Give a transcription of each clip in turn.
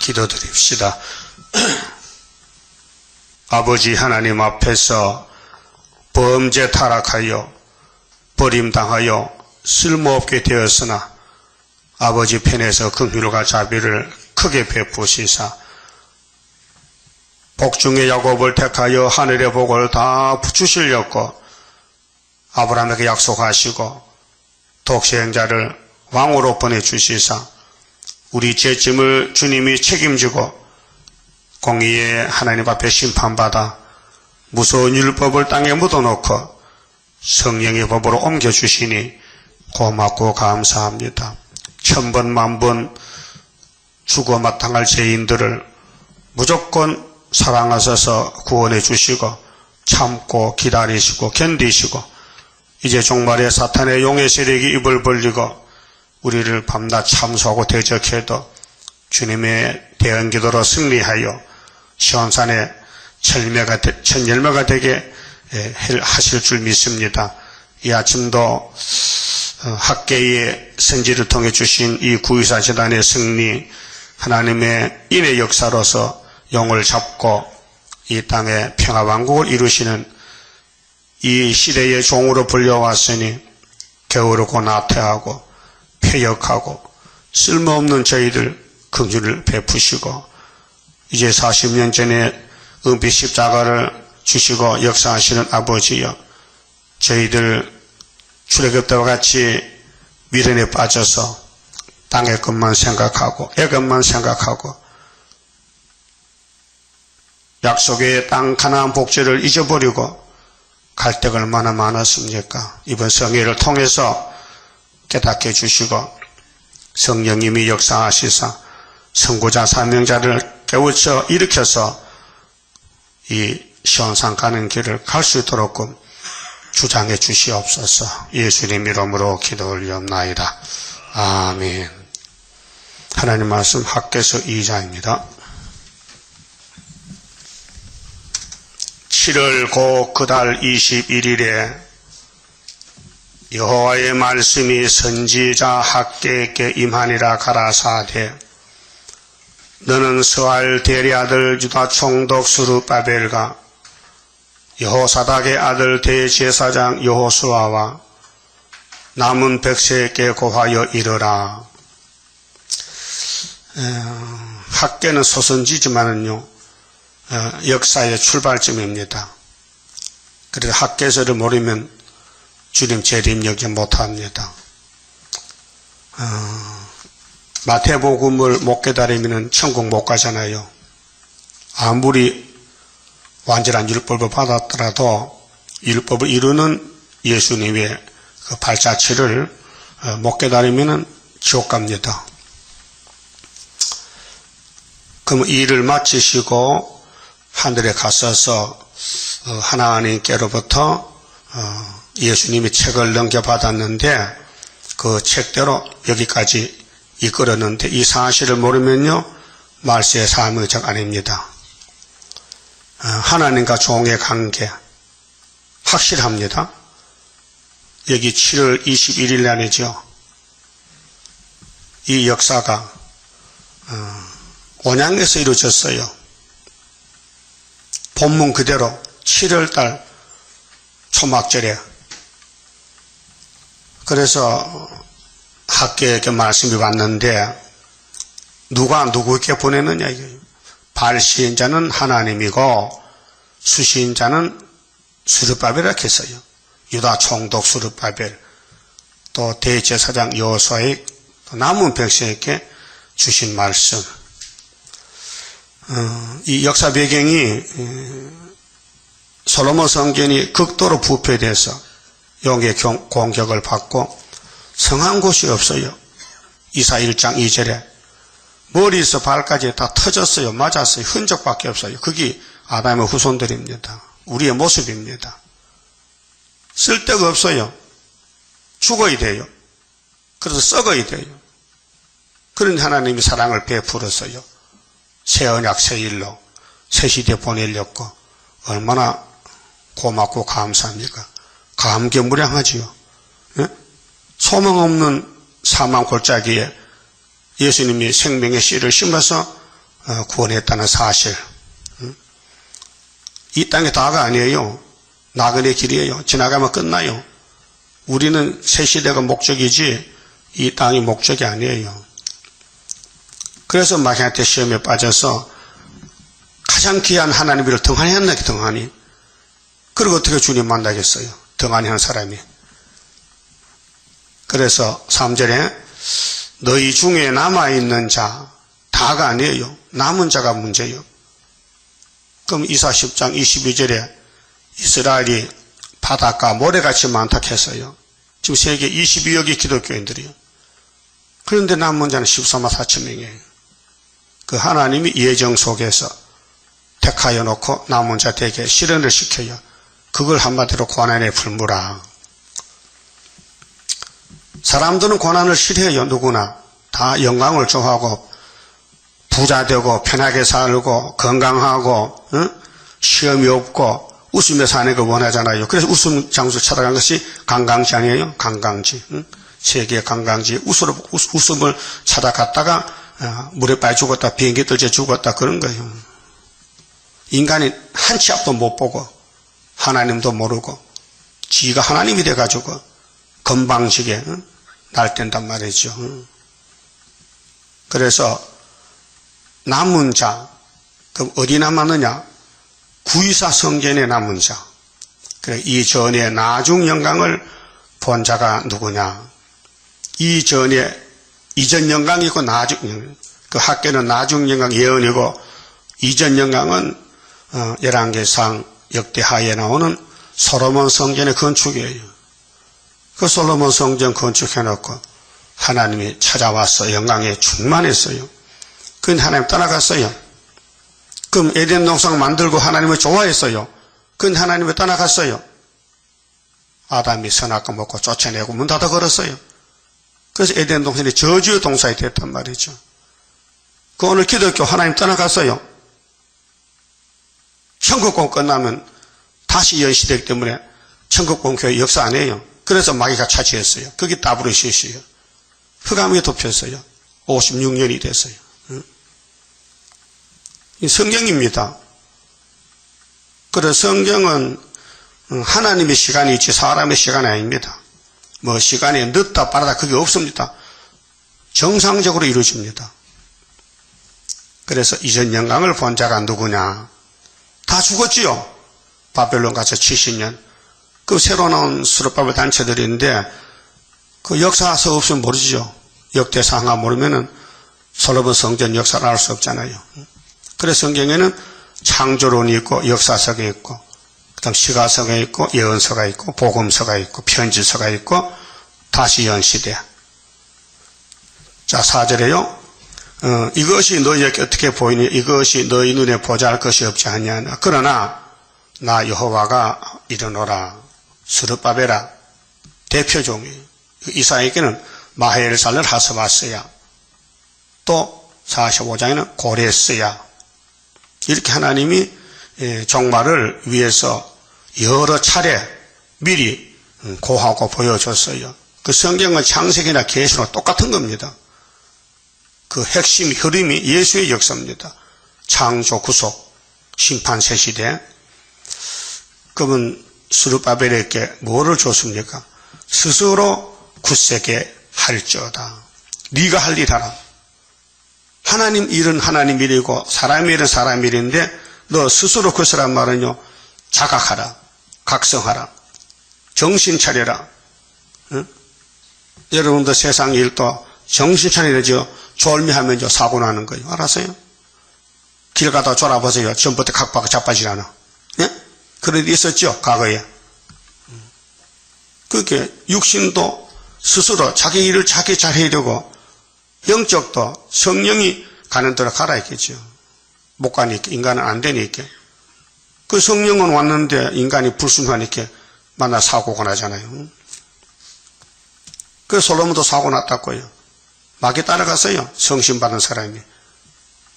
기도드립시다. 아버지 하나님 앞에서 범죄 타락하여 버림당하여 쓸모없게 되었으나 아버지 편에서 긍휼과 자비를 크게 베푸시사 복중의 야곱을 택하여 하늘의 복을 다 주시려고 아브라함에게 약속하시고 독생자를 왕으로 보내주시사 우리 죄짐을 주님이 책임지고 공의의 하나님 앞에 심판받아 무서운 율법을 땅에 묻어놓고 성령의 법으로 옮겨주시니 고맙고 감사합니다. 천번 만번 죽어 마땅할 죄인들을 무조건 사랑하셔서 구원해 주시고 참고 기다리시고 견디시고 이제 종말에 사탄의 용의 세력이 입을 벌리고 우리를 밤낮 참소하고 대적해도 주님의 대언기도로 승리하여 시온산의 첫 열매가 되게 하실 줄 믿습니다. 이 아침도 학계의 선지를 통해 주신 이 구의사 재단의 승리, 하나님의 인의 역사로서 용을 잡고 이 땅에 평화왕국을 이루시는 이 시대의 종으로 불려왔으니 게으르고 나태하고 폐역하고 쓸모없는 저희들 긍휼을 베푸시고 이제 40년 전에 은빛 십자가를 주시고 역사하시는 아버지여, 저희들 출애굽 때와 같이 미련에 빠져서 땅의 것만 생각하고 애 것만 생각하고 약속의 땅 가나안 복지를 잊어버리고 갈 데가 얼마나 많았습니까? 이번 성회를 통해서 깨닫게 해주시고 성령님이 역사하시사 선고자 사명자를 깨우쳐 일으켜서 이 시온산 가는 길을 갈 수 있도록 주장해 주시옵소서. 예수님 이름으로 기도 올리옵나이다. 아멘. 하나님 말씀 학개서 2장입니다. 7월 고 그달 21일에 여호와의 말씀이 선지자 학개에게 임하니라 가라사대 너는 스알 대리 아들 유다 총독 스룹바벨과 여호사닥의 아들 대제사장 여호수아와 남은 백성에게 고하여 이르라. 학개는 소선지지만은요 역사의 출발점입니다. 그래서 학개서를 모르면 주님 재림 여기 못합니다. 마태복음을 못 깨달으면 천국 못 가잖아요. 아무리 완전한 율법을 받았더라도 율법을 이루는 예수님의 그 발자취를 못 깨달으면 지옥 갑니다. 그럼 이 일을 마치시고 하늘에 가셔서 하나님께로부터 예수님이 책을 넘겨받았는데 그 책대로 여기까지 이끌었는데 이 사실을 모르면요 말세의 사명적 아닙니다. 하나님과 종의 관계 확실합니다. 여기 7월 21일 날이죠. 이 역사가 온양에서 이루어졌어요. 본문 그대로 7월달 초막절에. 그래서 학계에게 말씀이 왔는데 누가 누구에게 보내느냐 이거예요. 발시인자는 하나님이고 수시인자는 스룹바벨이라고 했어요. 유다 총독 스룹바벨 또 대제사장 여호수아의 남은 백성에게 주신 말씀. 이 역사 배경이 솔로몬 성전이 극도로 부패돼서 용의 공격을 받고 성한 곳이 없어요. 이사 1장 2절에 머리에서 발까지 다 터졌어요. 맞았어요. 흔적밖에 없어요. 그게 아담의 후손들입니다. 우리의 모습입니다. 쓸데가 없어요. 죽어야 돼요. 그래서 썩어야 돼요. 그런 하나님이 사랑을 베풀었어요. 새 언약 새 일로 새 시대 보내려고 얼마나 고맙고 감사합니까? 감개무량하지요. 예? 소망 없는 사망 골짜기에 예수님이 생명의 씨를 심어서 구원했다는 사실. 이 땅이 다가 아니에요. 나그네 길이에요. 지나가면 끝나요. 우리는 새 시대가 목적이지 이 땅이 목적이 아니에요. 그래서 마귀한테 시험에 빠져서 가장 귀한 하나님을 등한히 했나 등한히. 그리고 어떻게 주님 만나겠어요? 등한히 한 사람이. 그래서 3절에 너희 중에 남아있는 자 다가 아니에요. 남은 자가 문제예요. 그럼 이사 10장 22절에 이스라엘이 바닷가 모래같이 많다 했어요. 지금 세계 22억의 기독교인들이요. 그런데 남은 자는 14만 4천 명이에요. 그 하나님이 예정 속에서 택하여 놓고 남은 자에게 실현을 시켜요. 그걸 한마디로 고난의 풀무라. 사람들은 고난을 싫어해요. 누구나 다 영광을 좋아하고 부자 되고 편하게 살고 건강하고 시험이 없고 웃으며 사는 걸 원하잖아요. 그래서 웃음 장소 찾아간 것이 관광지 아니에요? 관광지. 세계 관광지. 웃음을 찾아갔다가 물에 빠져 죽었다, 비행기 떨어져 죽었다, 그런 거예요. 인간이 한 치 앞도 못 보고 하나님도 모르고 지가 하나님이 돼가지고 건방지게 날뛴단 말이죠. 그래서 남은 자, 그럼 어디 남았느냐? 구이사 성전에 남은 자. 그래, 이전에 나중 영광을 본 자가 누구냐? 이전 영광이 있고 나중 영광. 그 학계는 나중 영광 예언이고 이전 영광은 열왕기상 역대하에 나오는 솔로몬 성전의 건축이에요. 그 솔로몬 성전 건축해놓고 하나님이 찾아와서 영광에 충만했어요. 그런데 하나님 떠나갔어요. 그럼 에덴 동산 만들고 하나님을 좋아했어요. 그런데 하나님이 떠나갔어요. 아담이 선악과 먹고 쫓아내고 문 닫아 걸었어요. 그래서 에덴 동산이 저주의 동산이 됐단 말이죠. 그 오늘 기독교 하나님 떠나갔어요. 천국공 끝나면 다시 연시되기 때문에 천국공 교회 역사 안 해요. 그래서 마귀가 차지했어요. 그게 따브르시스예요. 흑암이 덮였어요. 56년이 됐어요. 이 성경입니다. 그래서 성경은 하나님의 시간이 있지 사람의 시간이 아닙니다. 뭐 시간이 늦다 빠르다 그게 없습니다. 정상적으로 이루어집니다. 그래서 이전 영광을 본 자가 누구냐? 다 죽었지요. 바벨론 가서 70년. 그 새로 나온 수르바벨 단체들인데 그 역사서 없으면 모르죠. 역대상하 모르면은 솔로몬 성전 역사를 알 수 없잖아요. 그래서 성경에는 창조론이 있고 역사서가 있고 그다음 시가서가 있고 예언서가 있고 복음서가 있고 편지서가 있고 다시 연시대. 자 4절에요. 이것이 너희에게 어떻게 보이니? 이것이 너희 눈에 보잘 것이 없지 않냐? 그러나 나 여호와가 이르노라. 스룹바벨아 대표종이에요. 이사야에게는 마헬살을 하스바스야. 또 45장에는 고레스야. 이렇게 하나님이 종말을 위해서 여러 차례 미리 고하고 보여줬어요. 그 성경은 창세기나 계시록 똑같은 겁니다. 그 핵심 흐름이 예수의 역사입니다. 창조, 구속, 심판, 새시대. 그러면 스룹바벨에게 뭐를 줬습니까? 스스로 굳세게 할지어다. 네가 할 일 하라. 하나님 일은 하나님 일이고 사람 일은 사람 일인데 너 스스로 그것이란 말은요. 자각하라. 각성하라. 정신 차려라. 응? 여러분도 세상 일도 정신 차리죠. 졸미하면 사고 나는 거예요. 알았어요? 길 가다 졸아보세요. 전부터 각박 자빠지지 않아. 예? 그런 일 있었죠. 과거에. 그렇게 육신도 스스로 자기 일을 자기 잘해야 되고 영적도 성령이 가는 대로 가라 했겠죠. 못 가니까 인간은 안 되니까. 그 성령은 왔는데 인간이 불순하니까 만나 사고가 나잖아요. 그 솔로몬도 사고 났다고요. 마귀 따라갔어요. 성신 받은 사람이.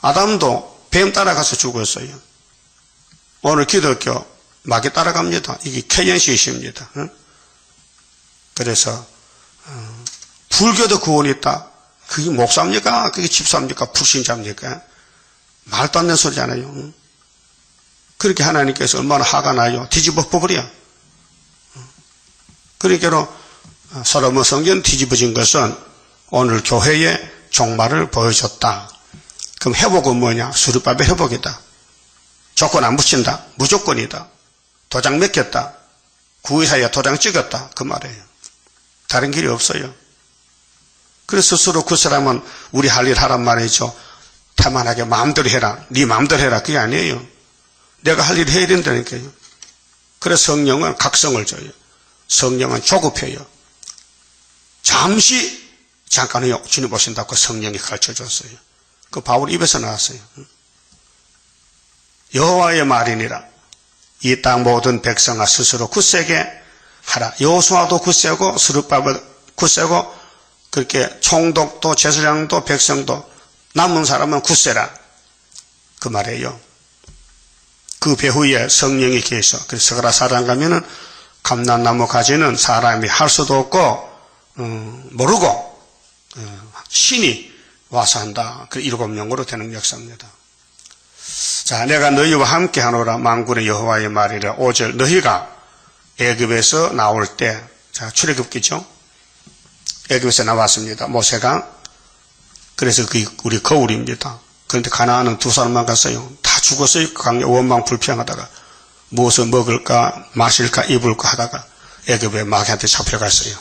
아담도 뱀 따라가서 죽었어요. 오늘 기독교 마귀 따라갑니다. 이게 케연시십니다. 그래서 불교도 구원이 있다. 그게 목사입니까? 그게 집사입니까? 불신자입니까? 말도 안 되는 소리잖아요. 그렇게 하나님께서 얼마나 화가 나요. 뒤집어 버려. 그러니까 솔로몬 성전 뒤집어진 것은 오늘 교회의 종말을 보여줬다. 그럼 회복은 뭐냐? 수르바벨 회복이다. 조건 안 붙인다. 무조건이다. 도장 맡겼다. 구의사에 도장 찍었다. 그 말이에요. 다른 길이 없어요. 그래서 스스로 그 사람은 우리 할 일 하란 말이죠. 태만하게 마음대로 해라. 네 마음대로 해라. 그게 아니에요. 내가 할 일 해야 된다니까요. 그래서 성령은 각성을 줘요. 성령은 조급해요. 잠깐은요, 주님 오신다고 성령이 가르쳐줬어요. 그 바울 입에서 나왔어요. 여호와의 말이니라. 이 땅 모든 백성아 스스로 굳세게 하라. 여호수아도 굳세고 스룹바벨 굳세고 그렇게 총독도 제사장도 백성도 남은 사람은 굳세라. 그 말이에요. 그 배후에 성령이 계셔. 그래서 스가랴 4장 가면은 감람나무 가지는 사람이 할 수도 없고 모르고 신이 와서 한다. 그 7명으로 되는 역사입니다. 자, 내가 너희와 함께 하노라. 만군의 여호와의 말이라. 5절 너희가 애굽에서 나올 때, 자, 출애굽기죠. 애굽에서 나왔습니다. 모세가. 그래서 그 우리 거울입니다. 그런데 가나안은 2사람만 갔어요. 다 죽었어요. 강에 원망 불평하다가 무엇을 먹을까 마실까 입을까 하다가 애굽에 마귀한테 잡혀갔어요.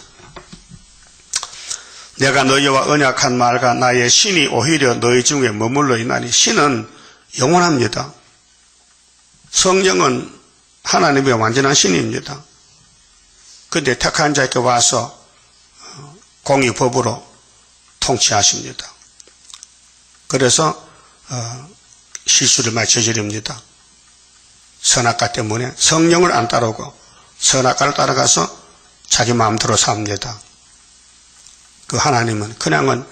내가 너희와 언약한 말과 나의 신이 오히려 너희 중에 머물러 있나니. 신은 영원합니다. 성령은 하나님의 완전한 신입니다. 그런데 택한 자에게 와서 공의법으로 통치하십니다. 그래서 실수를 많이 저지릅니다. 선악과 때문에 성령을 안 따르고 선악과를 따라가서 자기 마음대로 삽니다. 그 하나님은 그냥은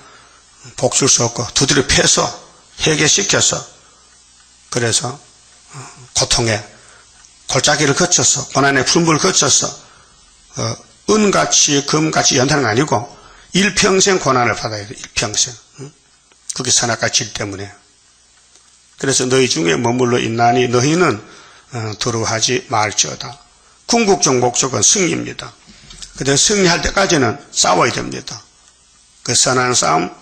복 줄 수 없고 두드려 패서 해결시켜서 그래서 고통의 골짜기를 거쳐서 고난의 풀물을 거쳐서 은같이 금같이 연다는 건 아니고 일평생 고난을 받아야 돼. 일평생. 그게 선악과 질 때문에. 그래서 너희 중에 머물러 있나니 너희는 두려워하지 말지어다. 궁극적 목적은 승리입니다. 그런데 승리할 때까지는 싸워야 됩니다. 그 선한 싸움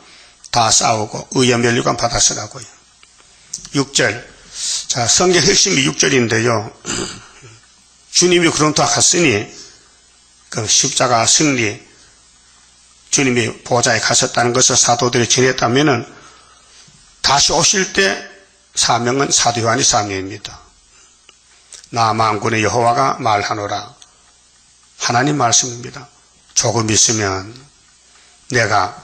다 싸우고 의의 면류관 받았으라고요. 6절. 자, 성경 핵심이 6절인데요. 주님이 그런토 갔으니 그 십자가 승리, 주님이 보좌에 가셨다는 것을 사도들이 전했다면은 다시 오실 때 사명은 사도 요한이 사명입니다. 나 만군의 여호와가 말하노라. 하나님 말씀입니다. 조금 있으면 내가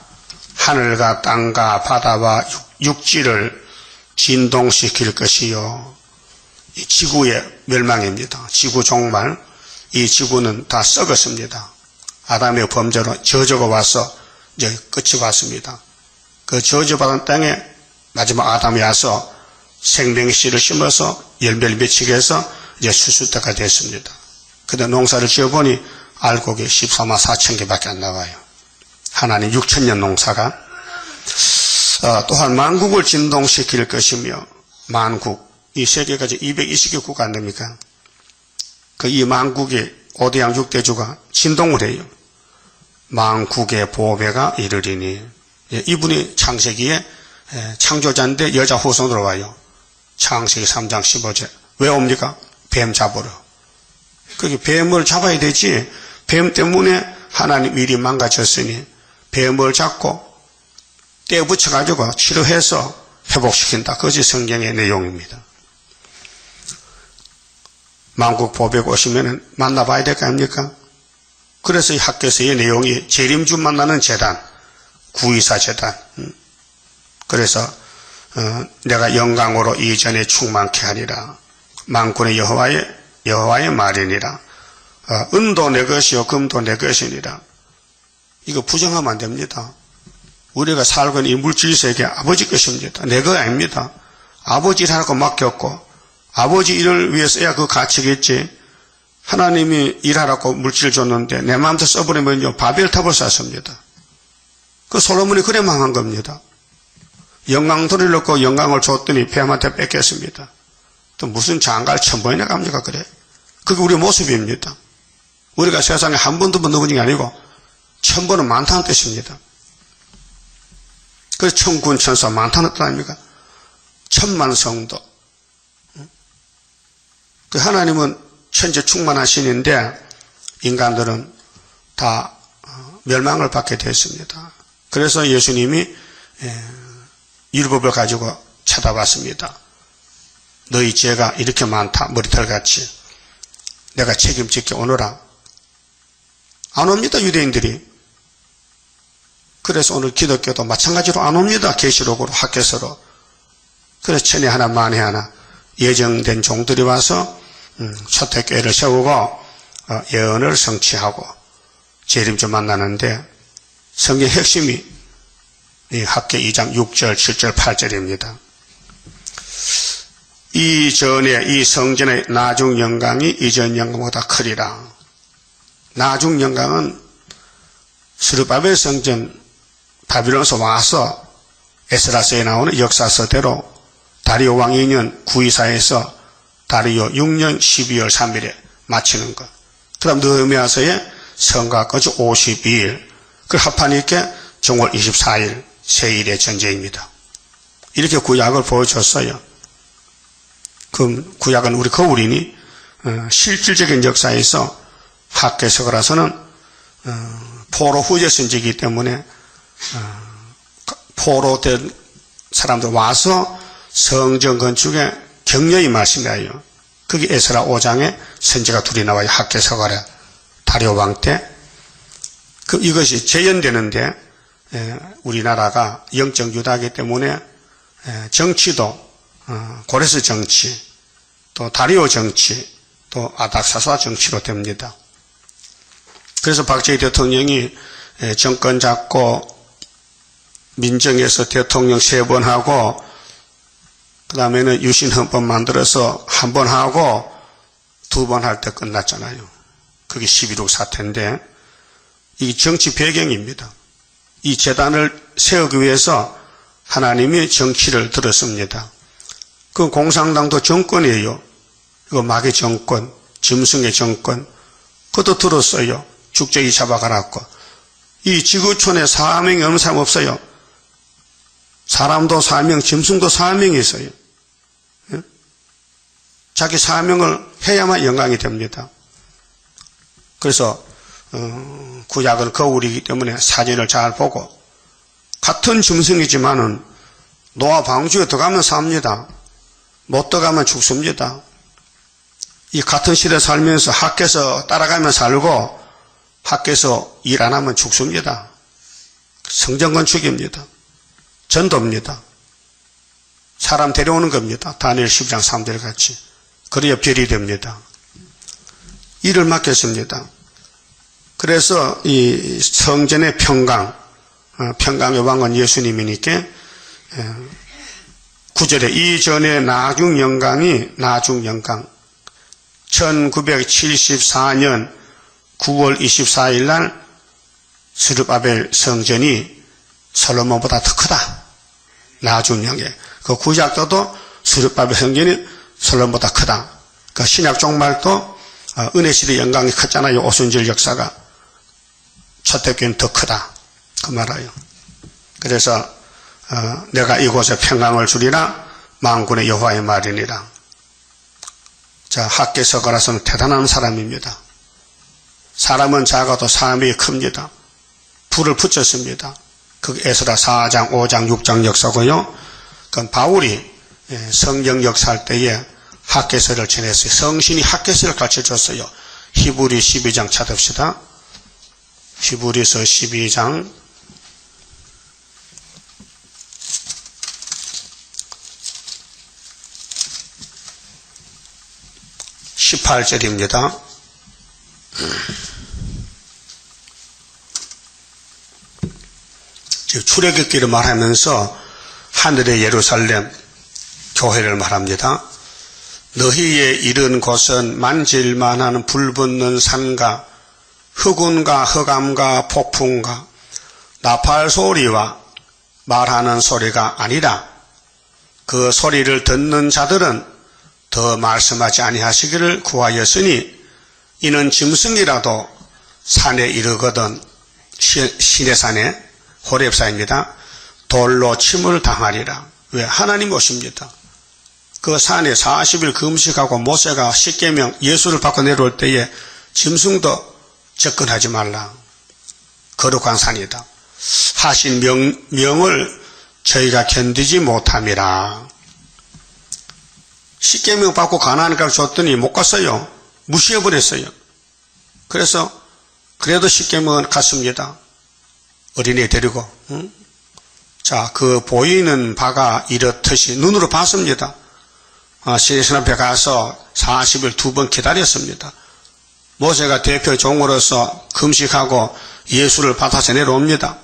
하늘과 땅과 바다와 육지를 진동시킬 것이요. 이 지구의 멸망입니다. 지구 종말. 이 지구는 다 썩었습니다. 아담의 범죄로 저주가 와서 이제 끝이 왔습니다. 그 저주받은 땅에 마지막 아담이 와서 생명씨를 심어서 열매를 맺히게 해서 이제 수수때가 됐습니다. 근데 농사를 지어보니 알곡이 14만 4천 개밖에 안 나와요. 하나님 6천년 농사가. 또한 만국을 진동시킬 것이며 만국, 이 세계까지 220개국가 안 됩니까? 그 이 만국의 5대양 6대주가 진동을 해요. 만국의 보배가 이르리니. 이분이 창세기에 창조자인데 여자 후손으로 와요. 창세기 3장 15절. 왜 옵니까? 뱀 잡으러. 그게 뱀을 잡아야 되지. 뱀 때문에 하나님 일이 망가졌으니 뱀을 잡고 떼 붙여가지고 치료해서 회복시킨다. 그것이 성경의 내용입니다. 만국 보배가 오시면 만나봐야 될 거 아닙니까? 그래서 이 학교에서의 내용이 재림주 만나는 재단, 구의사 재단. 그래서 내가 영광으로 이전에 충만케 하리라. 만군의 여호와의 말이니라. 은도 내 것이요 금도 내 것이니라. 이거 부정하면 안 됩니다. 우리가 살고 있는 이 물질세계 아버지 것입니다. 내 거 아닙니다. 아버지 일하라고 맡겼고 아버지 일을 위해 써야 그 가치겠지. 하나님이 일하라고 물질을 줬는데 내 마음대로 써버리면요 바벨탑을 쌓습니다. 그 솔로몬이 그래 망한 겁니다. 영광 돌려놓고 영광을 줬더니 뱀한테 뺏겼습니다. 또 무슨 장가를 1000번이나 갑니까? 그래. 그게 우리 모습입니다. 우리가 세상에 한 번, 두 번 넘어진 게 아니고 1000번은 많다는 뜻입니다. 그래서 천군 천사 많다는 뜻 아닙니까? 1000만 성도. 그 하나님은 천재 충만하신인데 인간들은 다 멸망을 받게 됐습니다. 그래서 예수님이 율법을 가지고 찾아봤습니다. 너희 죄가 이렇게 많다. 머리털같이. 내가 책임질게 오너라. 안 옵니다. 유대인들이. 그래서 오늘 기독교도 마찬가지로 안 옵니다. 계시록으로 학교서로. 그래서 천에 하나 만에 하나 예정된 종들이 와서 초대교회를 세우고 예언을 성취하고 재림주 만나는데 성경 핵심이 이 학계 2장 6절, 7절, 8절입니다. 이전에 이 성전의 나중 영광이 이전 영광보다 크리라. 나중 영광은 스룹바벨 성전 바빌론에서 와서 에스라서에 나오는 역사서대로 다리오 왕 2년 924에서 다리오 6년 12월 3일에 마치는 것. 그 다음 느헤미야서에 성곽까지 52일. 그 합하니까 정월 24일 세일의 전제입니다. 이렇게 구약을 보여줬어요. 그 구약은 우리 거울이니 실질적인 역사에서 학개서라서는 포로 후제 선지이기 때문에 포로된 사람들 와서 성전 건축에 격려의 말씀이에요. 그게 에스라 5장에 선지가 둘이 나와요. 학개서가라 다리오 왕 때. 이것이 재현되는데 우리나라가 영적 유다이기 때문에 정치도 고레스 정치, 또 다리오 정치, 또 아닥사스와 정치로 됩니다. 그래서 박정희 대통령이 정권 잡고 민정에서 대통령 3번 하고 그 다음에는 유신헌법 만들어서 1번 하고 2번 할 때 끝났잖아요. 그게 11.6 사태인데 이 정치 배경입니다. 이 재단을 세우기 위해서 하나님이 정치를 들었습니다. 그 공산당도 정권이에요. 이거 마귀 정권, 짐승의 정권, 그것도 들었어요. 죽적이 잡아가라고. 이 지구촌에 사명이 없는 사람 없어요. 사람도 사명, 짐승도 사명이 있어요. 자기 사명을 해야만 영광이 됩니다. 그래서 구약은 거울이기 때문에 사진을 잘 보고 같은 짐승이지만은 노아 방주에 들어가면 삽니다. 못 들어가면 죽습니다. 이 같은 시대 살면서 학교에서 따라가면 살고 학교에서 일 안 하면 죽습니다. 성전 건축입니다. 전도입니다. 사람 데려오는 겁니다. 다니엘 12장 3절 같이. 그래야 별이 됩니다. 일을 맡겼습니다. 그래서 이 성전의 평강의 왕은 예수님이니까 9절에 이전에 나중 영광이 1974년 9월 24일 날 스룹바벨 성전이 솔로몬보다 더 크다. 나중 영광. 그 구약도도 스룹바벨 성전이 솔로몬보다 크다. 그 신약 종말도 은혜시대 영광이 컸잖아요. 오순절 역사가. 초대교회는 더 크다. 그 말이에요. 그래서 내가 이곳에 평강을 주리라 만군의 여호와의 말이니라. 자, 학개서가라서는 대단한 사람입니다. 사람은 작아도 사람이 큽니다. 불을 붙였습니다. 그 에스라 4장, 5장, 6장 역사고요. 그건 바울이 성경 역사할 때에 학개서를 지냈어요. 성신이 학개서를 가르쳐줬어요. 히브리 12장 찾읍시다. 히브리서 12장 18절입니다. 출애굽기를 말하면서 하늘의 예루살렘 교회를 말합니다. 너희의 이른 곳은 만질만한 불붙는 산과 흑운과 흑암과 폭풍과 나팔 소리와 말하는 소리가 아니라 그 소리를 듣는 자들은 더 말씀하지 아니하시기를 구하였으니 이는 짐승이라도 산에 이르거든 시내산에 호렙산입니다. 돌로 침을 당하리라. 왜? 하나님 오십니다. 그 산에 40일 금식하고 모세가 십계명 예수를 받고 내려올 때에 짐승도 접근하지 말라. 거룩한 산이다 하신 명을 저희가 견디지 못함이라. 십계명 받고 가나안 땅을 줬더니 못 갔어요. 무시해버렸어요. 그래서 그래도 십계명은 갔습니다. 어린애 데리고. 자, 그 보이는 바가 이렇듯이 눈으로 봤습니다. 시내산 앞에 가서 40일 2번 기다렸습니다. 모세가 대표 종으로서 금식하고 예수를 받아서 내려옵니다.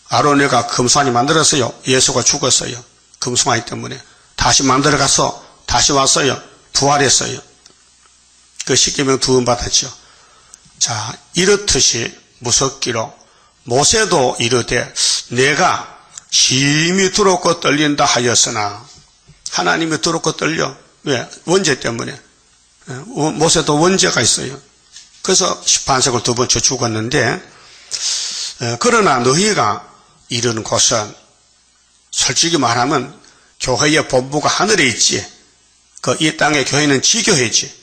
아론이가 금송아지 만들었어요. 예수가 죽었어요. 금송아지 때문에. 다시 만들어가서 다시 왔어요. 부활했어요. 그 십계명 2번 받았죠. 자, 이렇듯이 무섭기로 모세도 이르되 내가 심히 두렵고 떨린다 하였으나 하나님이 두렵고 떨려. 왜? 원죄 때문에. 모세도 원죄가 있어요. 그래서 반석을 2번 쳐 죽었는데 그러나 너희가 이르는 곳은 솔직히 말하면 교회의 본부가 하늘에 있지. 그 이 땅의 교회는 지교회지.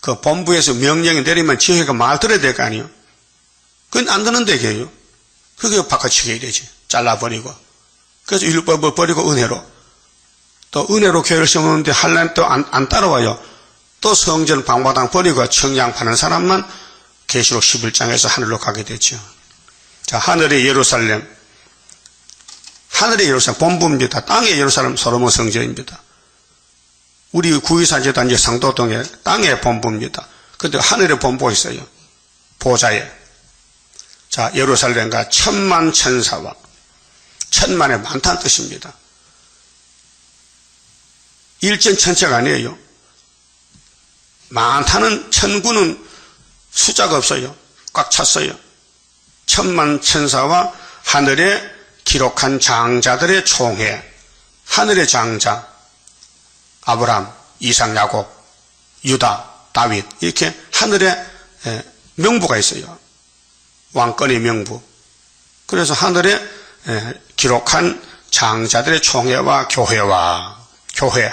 그 본부에서 명령이 내리면 지교회가 말 들어야 될 거 아니에요. 그건 안 듣는 데게요. 그게 바꿔치기 되지. 잘라버리고. 그래서 율법을 버리고 은혜로. 또 은혜로 교회를 세우는데 할라면 또 안 따라와요. 또 성전 방마당 버리고 청양 파는 사람만 계시록 11장에서 하늘로 가게 되죠. 자, 하늘의 예루살렘 본부입니다. 땅의 예루살렘 솔로몬 성전입니다. 우리 구의사제단 상도동에 땅의 본부입니다. 그런데 하늘의 본부가 있어요. 보좌에. 자, 예루살렘과 천만 천사와 천만의 많다는 뜻입니다. 일전천체가 아니에요. 많다는 천구는 숫자가 없어요. 꽉 찼어요. 천만 천사와 하늘에 기록한 장자들의 총회. 하늘의 장자 아브람, 이삭, 야곱, 유다, 다윗 이렇게 하늘에 명부가 있어요. 왕권의 명부. 그래서 하늘에 기록한 장자들의 총회와 교회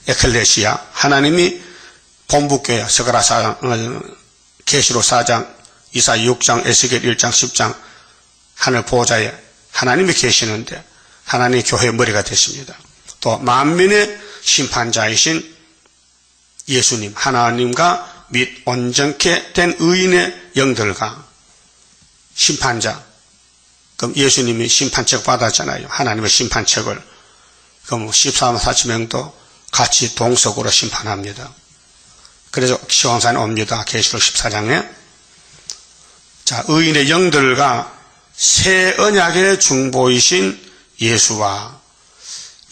에클레시아 하나님이 본부교회 스가랴 4장 계시록 4장 이사 6장 에스겔 1장 10장 하늘 보호자에 하나님이 계시는데 하나님의 교회의 머리가 됐습니다. 또 만민의 심판자이신 예수님 하나님과 및 온전케 된 의인의 영들과 심판자. 그럼 예수님이 심판책 받았잖아요. 하나님의 심판책을. 그럼 14만 4천 명도 같이 동석으로 심판합니다. 그래서 시온산에 옵니다. 계시록 14장에. 자, 의인의 영들과 새 언약의 중보이신 예수와.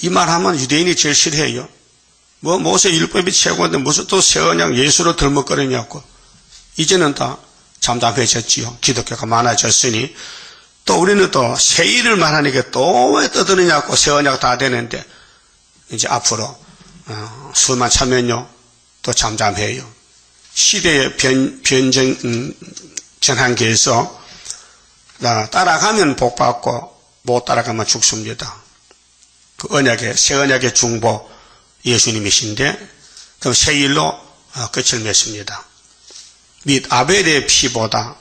이 말하면 유대인이 제일 싫어해요. 모세 율법이 최고인데 무슨 또 새 언약 예수로 들먹거리냐고. 이제는 다 잠잠해졌지요. 기독교가 많아졌으니. 또 우리는 또 새 일을 말하니까 또 왜 떠드느냐고. 새 언약 다 되는데 이제 앞으로 수만 차면요 또 잠잠해요. 시대의 전환기에서 따라가면 복받고 못 따라가면 죽습니다. 그 새 언약의 중보 예수님이신데 그럼 새 일로 끝을 맺습니다. 및 아벨의 피보다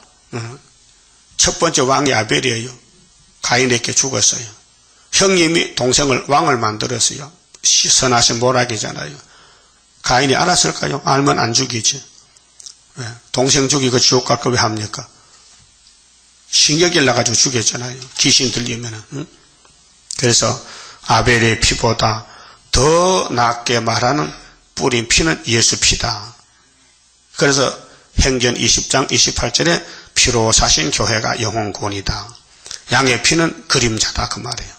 첫 번째 왕이 아벨이에요. 가인에게 죽었어요. 형님이 동생을 왕을 만들었어요. 선하신 모락이잖아요. 가인이 알았을까요? 알면 안 죽이지. 동생 죽이고 지옥 갈 거 왜 합니까? 신경질 나가지고 죽였잖아요. 귀신 들리면은. 그래서 아벨의 피보다 더 낫게 말하는 뿌린 피는 예수 피다. 그래서 행전 20장 28절에 피로 사신 교회가 영혼구원이다. 양의 피는 그림자다 그 말이에요.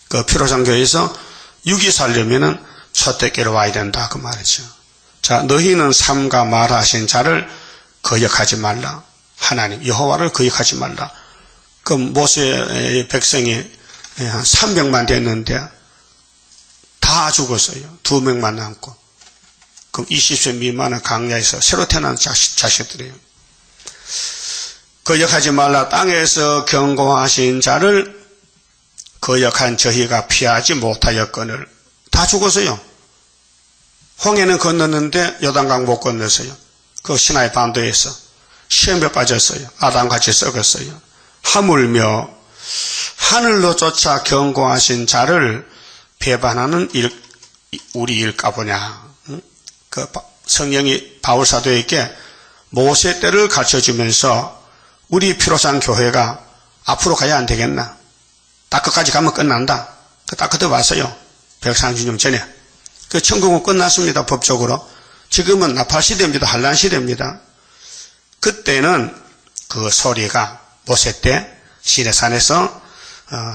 그 피로 산 교회에서 육이 살려면은 초대교로 와야 된다 그 말이죠. 자, 너희는 삼가 말하신 자를 거역하지 말라. 하나님 여호와를 거역하지 말라. 그 모세의 백성이 한 300만 됐는데 다 죽었어요. 2명만 남고. 그럼 20세 미만의 강야에서 새로 태어난 자식들이에요. 거역하지 말라. 땅에서 경고하신 자를 거역한 저희가 피하지 못하였거늘. 다 죽었어요. 홍해는 건넜는데 요단강 못 건넜어요. 그 시나이 반도에서 시험에 빠졌어요. 아담같이 썩었어요. 하물며 하늘로 쫓아 경고하신 자를 배반하는 우리 일까 보냐. 그 성령이 바울사도에게 모세 때를 가르쳐주면서 우리 피로산 교회가 앞으로 가야 안 되겠나. 딱 끝까지 가면 끝난다. 딱 그때 왔어요. 130년 전에. 그 천국은 끝났습니다. 법적으로. 지금은 나팔 시대입니다. 환란 시대입니다. 그때는 그 소리가 모세 때 시내산에서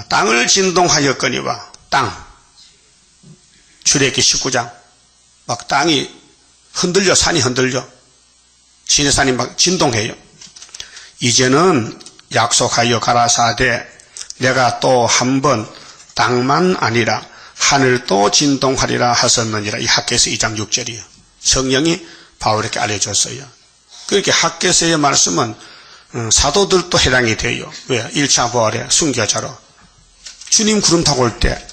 땅을 진동하였거니와 땅. 출애굽기 19장. 막 땅이 흔들려, 산이 흔들려. 시내산이 막 진동해요. 이제는 약속하여 가라사대 내가 또 한 번 땅만 아니라 하늘도 진동하리라 하셨느니라. 이 학개서 2장 6절이에요. 성령이 바울에게 알려줬어요. 그렇게 학개서의 말씀은 사도들도 해당이 돼요. 왜? 1차 부활의 순교자로. 주님 구름 타고 올 때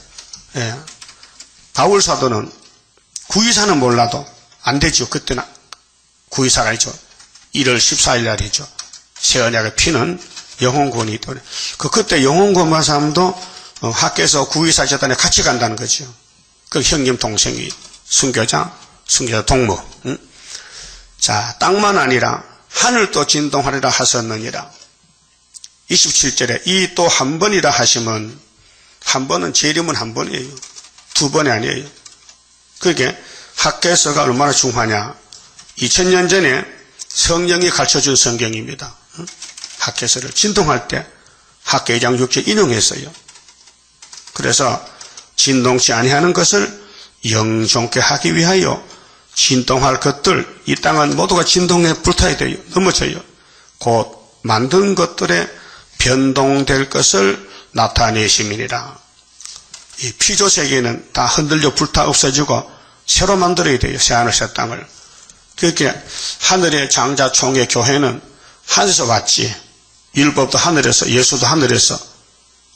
바울 사도는 구이사는 몰라도 안 되죠. 그때는 구이사가 있죠. 1월 14일 날이죠. 새 언약의 피는 영혼권이 있더래. 그때 영혼권만 사람도 학교에서 구이사 재단에 같이 간다는 거죠. 그 형님 동생이 순교자 동무. 응? 자, 땅만 아니라 하늘도 진동하리라 하셨느니라. 27절에 이 또 한 번이라 하시면 한 번은 재림은 한 번이에요. 2번이 아니에요. 그게 학개서가 얼마나 중요하냐. 2000년 전에 성령이 가르쳐준 성경입니다. 학개서를 진동할 때 학개 2장 6절 인용했어요. 그래서 진동치 아니하는 것을 영존케 하기 위하여 진동할 것들, 이 땅은 모두가 진동에 불타야 돼요. 넘어져요. 곧 만든 것들에 변동될 것을 나타내심이니라. 이 피조 세계는 다 흔들려 불타 없어지고 새로 만들어야 돼요. 새하늘 새 땅을. 그렇게 하늘의 장자 총회 교회는 하늘에서 왔지. 율법도 하늘에서, 예수도 하늘에서,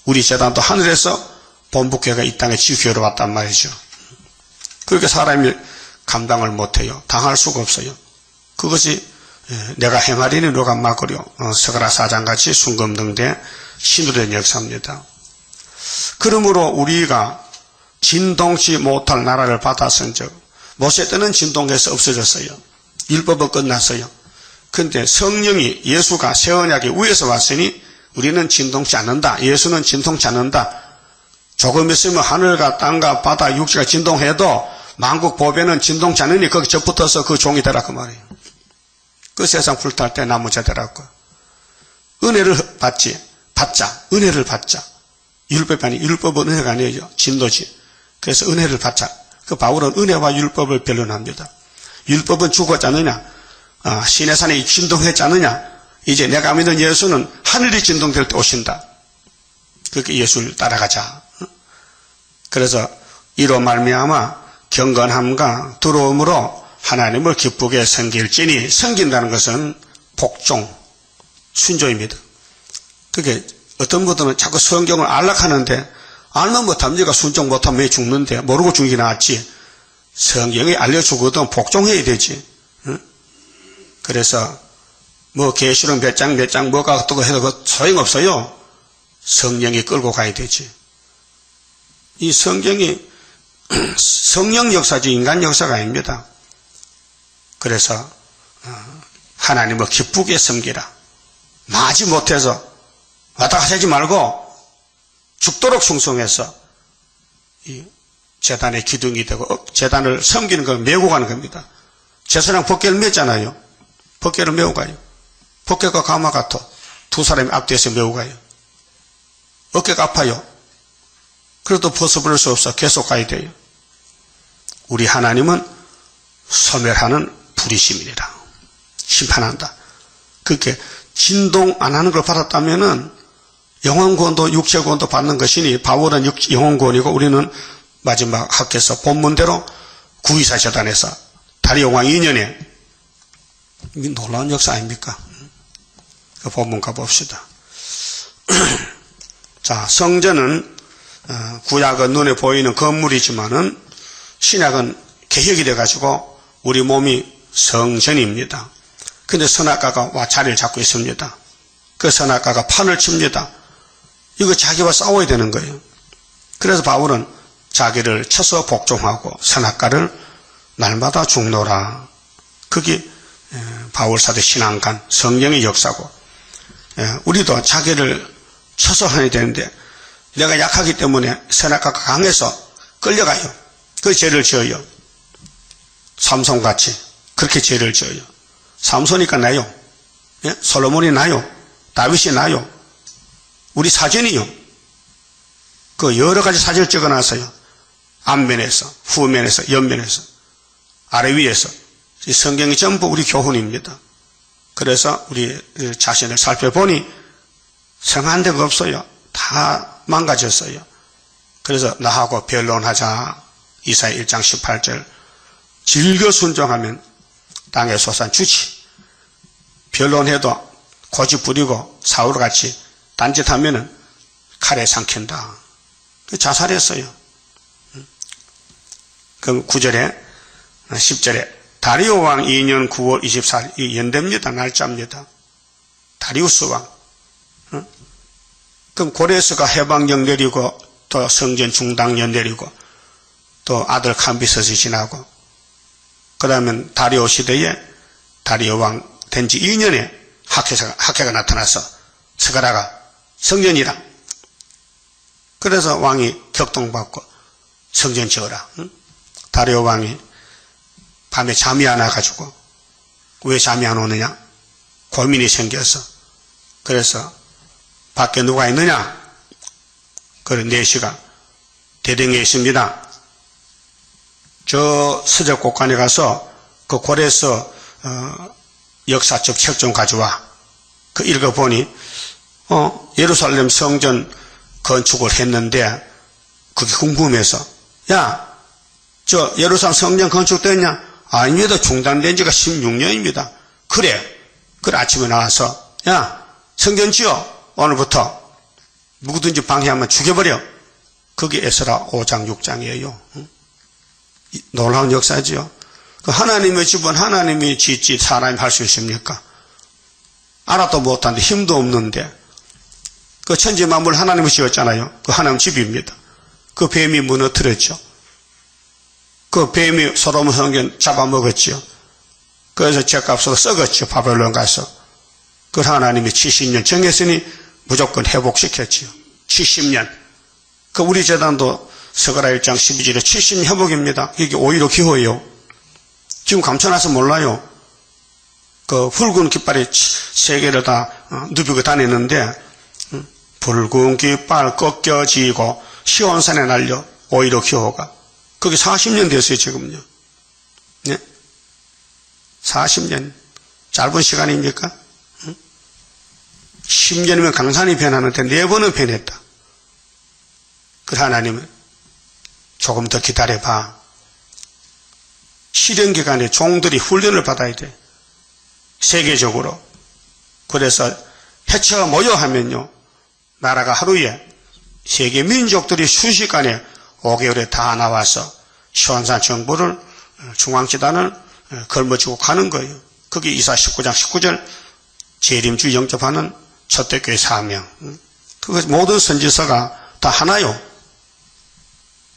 우리 재단도 하늘에서 본부교회가 이 땅에 지교회로 왔단 말이죠. 그렇게 사람이 감당을 못해요. 당할 수가 없어요. 그것이 내가 행하리니 누가 막으려. 서가라 4장같이 순금등대 신도된 역사입니다. 그러므로 우리가 진동치 못할 나라를 받았은즉 모세 때는 진동해서 없어졌어요. 율법은 끝났어요. 그런데 성령이 예수가 새 언약의 위에서 왔으니 우리는 진동치 않는다. 예수는 진동치 않는다. 조금 있으면 하늘과 땅과 바다 육지가 진동해도 만국 보배는 진동치 않으니 거기 접붙어서 그 종이 되라 그 말이에요. 그 세상 불탈 때 나무자 되라고. 은혜를 받자. 은혜를 받자. 율법이 아니 율법은 은혜가 아니에요. 진도지. 그래서 은혜를 받자. 그 바울은 은혜와 율법을 변론합니다. 율법은 죽었지 않느냐? 시내산이 진동했지 않느냐? 이제 내가 믿는 예수는 하늘이 진동될 때 오신다. 그렇게 예수를 따라가자. 그래서 이로 말미암아 경건함과 두려움으로 하나님을 기쁘게 섬길지니, 섬긴다는 것은 복종, 순조입니다. 그게 어떤 분들은 자꾸 성경을 안락하는데 알면 못합니까? 순종 못하면 왜 죽는데? 모르고 죽이 나았지. 성경이 알려주거든 복종해야 되지. 응? 그래서 뭐 계시록 몇 장 뭐가 어떻게 해도 소용없어요. 성령이 끌고 가야 되지. 이 성경이 성령 역사지 인간 역사가 아닙니다. 그래서 하나님을 기쁘게 섬기라. 마지 못해서 왔다 갔다 하지 말고 죽도록 충성해서 이 제단의 기둥이 되고 제단을 섬기는 걸 메고 가는 겁니다. 제사장 법궤를 맸잖아요. 법궤를 메고 가요. 법궤가 가마 같아. 두 사람이 앞뒤에서 메고 가요. 어깨가 아파요. 그래도 벗어버릴 수 없어. 계속 가야 돼요. 우리 하나님은 소멸하는 불이심이니라. 심판한다. 그렇게 진동 안 하는 걸 받았다면은 영혼구원도 육체구원도 받는 것이니 바울은 영혼구원이고 우리는 마지막 학교에서 본문대로 구의사 재단에서 다리오 왕 2년에 놀라운 역사 아닙니까? 그 본문 가봅시다. 자, 성전은 구약은 눈에 보이는 건물이지만은 신약은 개혁이 돼가지고 우리 몸이 성전입니다. 근데 선악과가 와 자리를 잡고 있습니다. 그 선악과가 판을 칩니다. 이거 자기와 싸워야 되는 거예요. 그래서 바울은 자기를 쳐서 복종하고 선악과를 날마다 죽노라. 그게 바울사도 신앙관 성령의 역사고, 우리도 자기를 쳐서 해야 되는데 내가 약하기 때문에 선악과가 강해서 끌려가요. 그 죄를 지어요. 삼손같이 그렇게 죄를 지어요. 삼손이니까 나요. 솔로몬이 나요. 다윗이 나요. 우리 사전이요. 그 여러 가지 사진을 찍어놨어요. 앞면에서, 후면에서, 옆면에서, 아래 위에서. 이 성경이 전부 우리 교훈입니다. 그래서 우리 자신을 살펴보니 성한 데가 없어요. 다 망가졌어요. 그래서 나하고 변론하자. 이사야 1장 18절. 즐겨 순종하면 땅에 솟아 주지. 변론해도 고집 부리고 사울같이 딴짓하면은 칼에 삼킨다. 자살했어요. 그럼 9절에 10절에 다리오 왕 2년 9월 24일 이 연대입니다. 날짜입니다. 다리우스 왕. 그럼 고레스가 해방령 내리고 또 성전 중당년 내리고 또 아들 캄비서스 지나고 그 다음에 다리오 시대에 다리오 왕 된 지 2년에 학회가 나타나서 스가라가 성전이라. 그래서 왕이 격동받고 성전 지어라. 다리오 왕이 밤에 잠이 안 와가지고 왜 잠이 안 오느냐? 고민이 생겨서. 그래서 밖에 누가 있느냐? 그래 4시가 대령에 있습니다. 저 서적곡간에 가서 그 고레서 역사적 책 좀 가져와. 그 읽어보니 예루살렘 성전 건축을 했는데 그게 궁금해서 야, 저 예루살렘 성전 건축됐냐? 아닙니다. 중단된 지가 16년입니다. 그래 아침에 나와서 야, 성전 지어. 오늘부터 누구든지 방해하면 죽여버려. 그게 에스라 5장 6장이에요. 놀라운 역사지요. 그 하나님의 집은 하나님이 짓지 사람이 할 수 있습니까? 알아도 못하는데 힘도 없는데 그 천지 만물 하나님이 지었잖아요. 그 하나님 집입니다. 그 뱀이 무너뜨렸죠. 그 뱀이 소돔 성전 잡아먹었죠. 그래서 죗값으로 썩었죠. 바벨론 가서. 그 하나님이 70년 정했으니 무조건 회복시켰지요. 70년. 그 우리 재단도 스가랴 1장 12절에 70년 회복입니다. 이게 오히려 기호예요. 지금 감춰놔서 몰라요. 그 붉은 깃발이 3개를 다 누비고 다니는데 붉은 깃발 꺾여지고 시온산에 날려 오히려 기호가. 그게 40년 됐어요 지금요. 네? 40년. 짧은 시간입니까? 10년이면 강산이 변하는데 4번은 변했다. 그 하나님은 조금 더 기다려봐. 실현 기간에 종들이 훈련을 받아야 돼. 세계적으로. 그래서 해처 모여 하면요. 나라가 하루에 세계 민족들이 순식간에 5개월에 다 나와서 시온산 정부를 중앙지단을 걸머쥐고 가는 거예요. 그게 이사 19장 19절 재림주 영접하는 초대교회 사명. 그 모든 선지서가 다 하나요.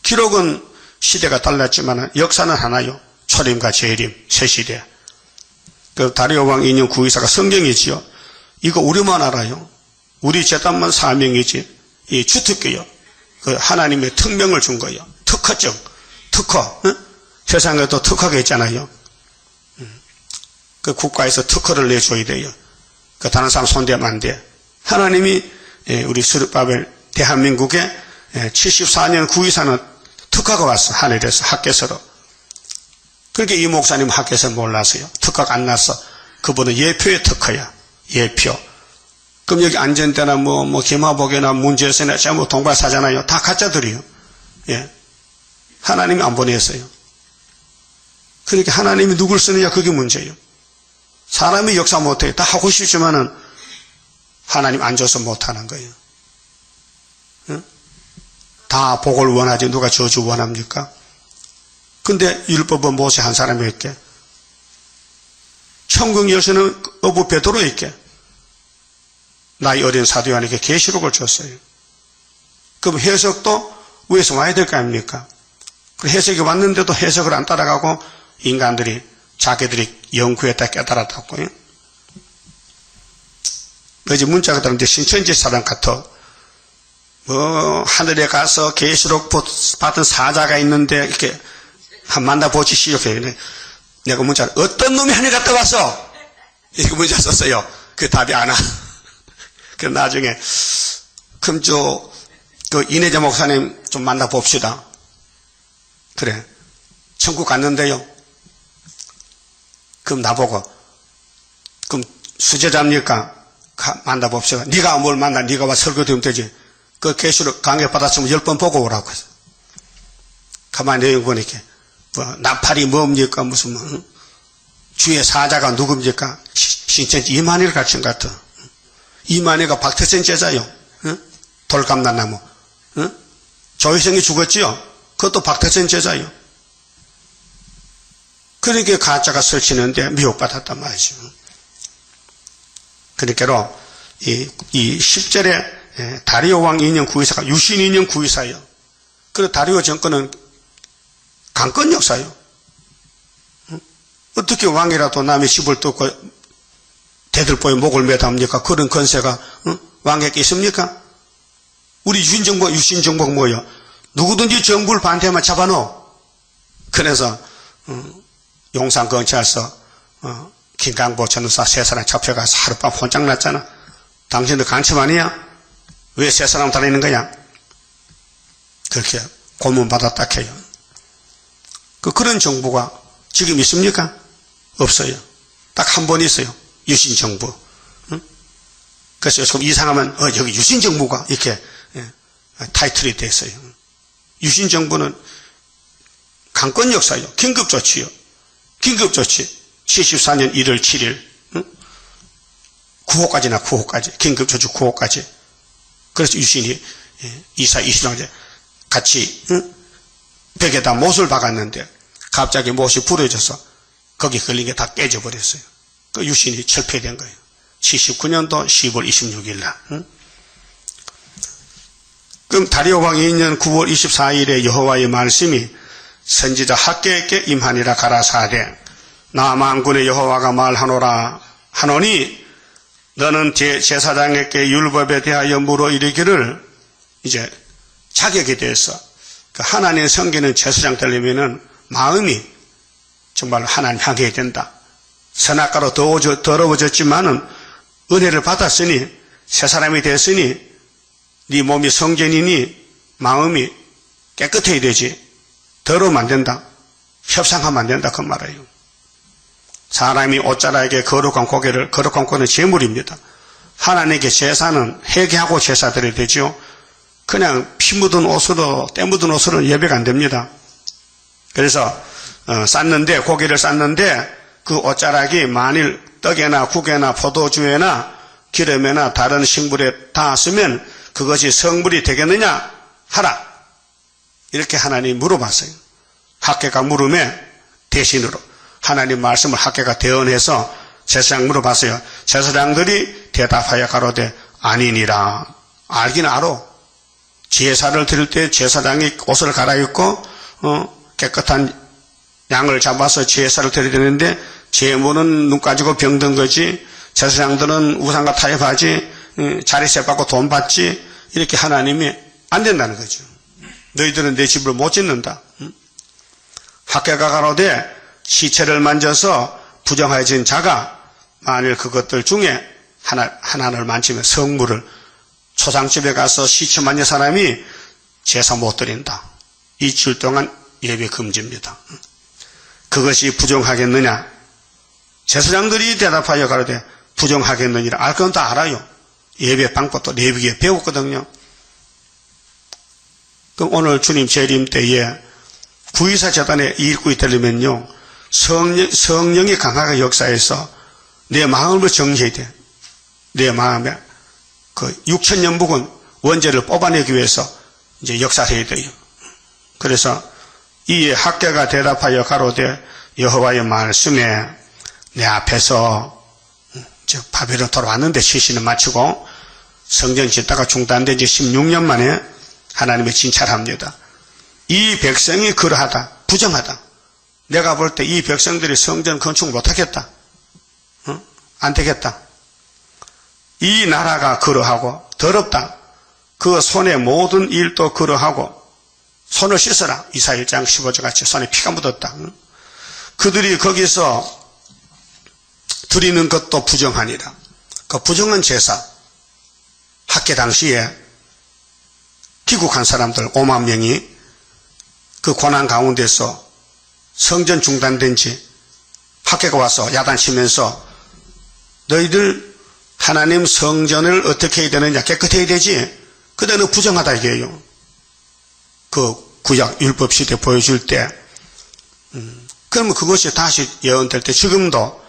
기록은 시대가 달랐지만 역사는 하나요. 초림과 재림, 새 시대. 그 다리오 왕 2년 9이사가 성경이지요. 이거 우리만 알아요. 우리 재단만 사명이지. 이 주특기요. 그 하나님의 특명을 준 거예요. 특허증, 특허. 응? 세상에도 특허가 있잖아요. 그 국가에서 특허를 내줘야 돼요. 그 다른 사람 손대면 안 돼. 하나님이 우리 스룹바벨 대한민국에 74년 9이사는 특허가 왔어. 하늘에서 학계서로. 그렇게 이 목사님 학계서 몰랐어요. 특허가 안 났어. 그분은 예표의 특허야. 예표. 그럼 여기 안전대나 기마복이나 문제세나 전부 동발사잖아요. 다 가짜들이요. 예. 하나님이 안 보냈어요. 그러니까 하나님이 누굴 쓰느냐 그게 문제예요. 사람이 역사 못해요. 다 하고 싶지만은 하나님 안 줘서 못하는 거예요. 응? 다 복을 원하지 누가 저주 원합니까? 근데 율법은 모세 한 사람에게, 천국 열쇠는 어부 베드로에게, 나이 어린 사도 요한에게 계시록을 줬어요. 그럼 해석도 위에서 와야 될 거 아닙니까? 그 해석이 왔는데도 해석을 안 따라가고 인간들이 자기들이 영구했다 깨달았다고요. 어제 문자가 들었는데 신천지 사람 같아. 하늘에 가서 계시록 받은 사자가 있는데 이렇게 한 만나보시시오. 내가 문자를 어떤 놈이 하늘 갔다 왔어? 이렇게 문자 썼어요. 그 답이 안 와. 그 나중에 그럼 그 이내자 목사님 좀 만나봅시다. 그래. 천국 갔는데요. 그럼 나보고 그럼 수제자입니까? 만나봅시다. 네가 뭘 만나? 네가 와 설교되면 되지. 그 계시록 강의 받았으면 10번 보고 오라고 해서. 가만히 내용 보니까 나팔이 뭡니까? 무슨 주의 사자가 누굽니까? 신천지 이만희를 가르친 것 같아. 이만희가 박태선 제자요. 돌감난나무. 조희성이 죽었지요. 그것도 박태선 제자요. 그러니까 가짜가 설치는데 미혹받았단 말이죠. 그러니까 이 10절에 다리오 왕 2년 구의사가 유신 2년 구의사예요. 그리고 다리오 정권은 강권 역사예요. 어떻게 왕이라도 남의 집을 뜯고 대들보에 목을 매답니까? 그런 권세가 왕에게 있습니까? 우리 유신정복 뭐예요? 누구든지 정부를 반대하면 잡아놓어. 그래서 용산경찰서 김강보 전우사 세 사람 잡혀가서 하룻밤 혼짝 났잖아. 당신들 간첩 아니야? 왜 세 사람 다니는 거야? 그렇게 고문받았다 해요. 그런 정부가 지금 있습니까? 없어요. 딱 한 번 있어요. 유신정부. 그래서 요즘 이상하면 여기 유신정부가 이렇게 타이틀이 됐어요. 유신정부는 강권 역사요. 긴급조치요. 긴급조치. 74년 1월 7일 9호까지 긴급조치 9호까지. 그래서 유신이 이사 이신왕제 같이 벽에다 못을 박았는데 갑자기 못이 부러져서 거기 걸린 게 다 깨져버렸어요. 그 유신이 철폐된 거예요. 79년도 10월 26일 날. 그럼 다리오 왕 2년 9월 24일에 여호와의 말씀이 선지자 학개에게 임하니라 가라사대 나 만군의 여호와가 말하노라 하노니 너는 제사장에게 율법에 대하여 물어 이르기를 이제 자격에 대해서 하나님 섬기는 제사장 되려면은 마음이 정말 하나님 향해야 된다. 선악과로 더러워졌지만은 은혜를 받았으니 새 사람이 됐으니 네 몸이 성전이니 마음이 깨끗해야 되지. 더러우면 안 된다. 협상하면 안 된다. 그 말이에요. 사람이 옷자락에 거룩한 고개를, 거룩한 고는 제물입니다. 하나님께 제사는 회개하고 제사 드려야 되죠. 그냥 피 묻은 옷으로, 때 묻은 옷으로는 예배가 안 됩니다. 그래서 고기를 쌌는데 그 옷자락이 만일 떡에나 국에나 포도주에나 기름에나 다른 식물에 닿았으면 그것이 성물이 되겠느냐 하라. 이렇게 하나님이 물어봤어요. 학개가 물음에 대신으로 하나님 말씀을 학개가 대언해서 제사장 물어봤어요. 제사장들이 대답하여 가로되 아니니라. 알긴 알아. 제사를 드릴 때 제사장이 옷을 갈아입고 깨끗한 양을 잡아서 제사를 드려야 되는데 제물은 눈 가지고 병든 거지 제사장들은 우상과 타협하지 자리세 받고 돈 받지 이렇게 하나님이 안 된다는 거죠. 너희들은 내 집을 못 짓는다. 학개가 가로되 시체를 만져서 부정하여진 자가 만일 그것들 중에 하나를 만지면 성물을 초상집에 가서 시체 만진 사람이 제사 못 드린다. 일주일 동안 예배 금지입니다. 그것이 부정하겠느냐? 제사장들이 대답하여 가로되 부정하겠느니라. 알 건 다 알아요. 예배 방법도 레위기에 배웠거든요. 그럼 오늘 주님 재림 때에 구이사 재단에 이 일꾼이 되려면요, 성령이 강하게 역사해서 내 마음을 정리해야 돼. 내 마음에 그 6,000년 묵은 원죄를 뽑아내기 위해서 이제 역사해야 돼요. 그래서 이 학개가 대답하여 가로되 여호와의 말씀에 내 앞에서 즉 바벨론 돌아왔는데 시신을 마치고 성전 짓다가 중단된 지 16년 만에 하나님의 진찰합니다. 이 백성이 그러하다, 부정하다. 내가 볼 때 이 백성들이 성전 건축 못하겠다. 안 되겠다. 이 나라가 그러하고 더럽다. 그 손의 모든 일도 그러하고 손을 씻어라. 이사야 1장 15절 같이 손에 피가 묻었다. 그들이 거기서 드리는 것도 부정하니라. 그 부정한 제사, 학개 당시에 귀국한 사람들 5만 명이 그 고난 가운데서 성전 중단된 지 학개가 와서 야단치면서 너희들 하나님 성전을 어떻게 해야 되느냐, 깨끗해야 되지. 그때는 부정하다 이게요. 그 구약 율법 시대 보여줄 때 그러면 그것이 다시 예언될 때 지금도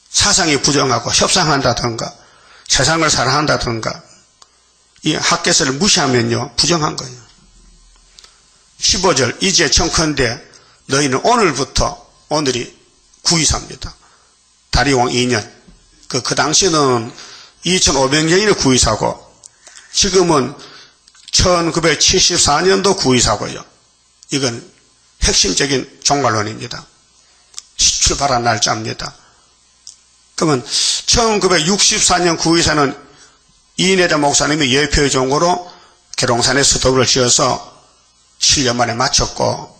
사상이 부정하고 협상한다든가 세상을 사랑한다든가 이 학개서를 무시하면요 부정한 거예요. 15절 이제 청컨대 너희는 오늘부터, 오늘이 구이사입니다. 다리왕 2년 그 당시는 2500년이 구이사고 지금은 1974년도 구이사고요. 이건 핵심적인 종말론입니다. 출발한 날짜입니다. 그러면 1964년 구이사는 이인혜자 목사님이 예표의 종으로 계룡산에 수도를 지어서 7년 만에 마쳤고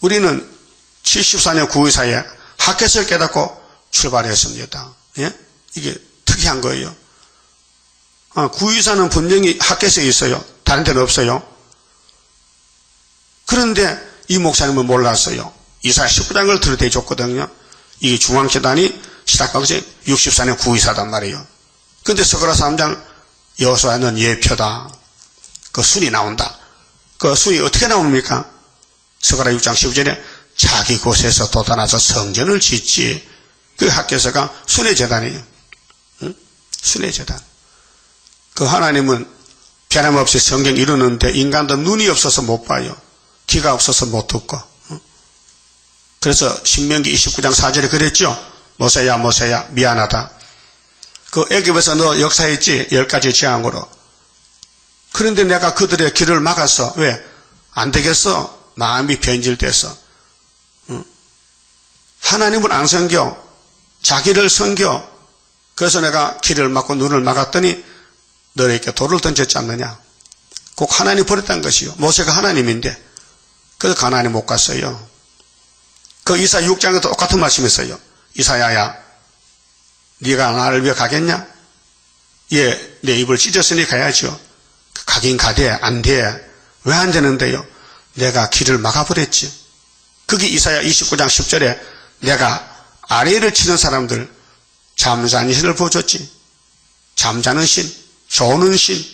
우리는 74년 구이사에 학개서를 깨닫고 출발했습니다. 예? 이게 특이한 거예요. 구이사는 분명히 학개서에 있어요. 다른 데는 없어요. 그런데 이 목사님은 몰랐어요. 이사야 19장을 들여대줬거든요. 이게 중앙재단이 시작하고 64년 구이사단 말이에요. 그런데 스가랴 3장 여호수아는 예표다. 그 순이 나온다. 그 순이 어떻게 나옵니까? 스가랴 6장 15절에 자기 곳에서 돋아나서 성전을 짓지. 그 학개서가 순의 재단이에요. 응? 순의 재단. 그 하나님은 변함없이 성경 이루는데 인간도 눈이 없어서 못 봐요. 귀가 없어서 못 듣고. 응? 그래서 신명기 29장 4절에 그랬죠. 모세야 모세야 미안하다. 그 애굽에서 너 역사했지 10가지 재앙으로. 그런데 내가 그들의 길을 막았어. 왜? 안 되겠어. 마음이 변질돼서. 응? 하나님을 안 섬겨. 자기를 섬겨. 그래서 내가 길을 막고 눈을 막았더니 너에게 돌을 던졌지 않느냐. 꼭 하나님 버렸다는 것이요. 모세가 하나님인데 그래서 가나안에 못 갔어요. 그 이사야 6장에도 똑같은 말씀이었어요. 이사야야 네가 나를 위해 가겠냐? 예, 내 입을 찢었으니 가야죠. 가긴 가되 안 돼. 왜 안 되는데요? 내가 길을 막아버렸지. 그게 이사야 29장 10절에 내가 아래를 치는 사람들 잠자는 신을 보여줬지. 잠자는 신, 조는 신.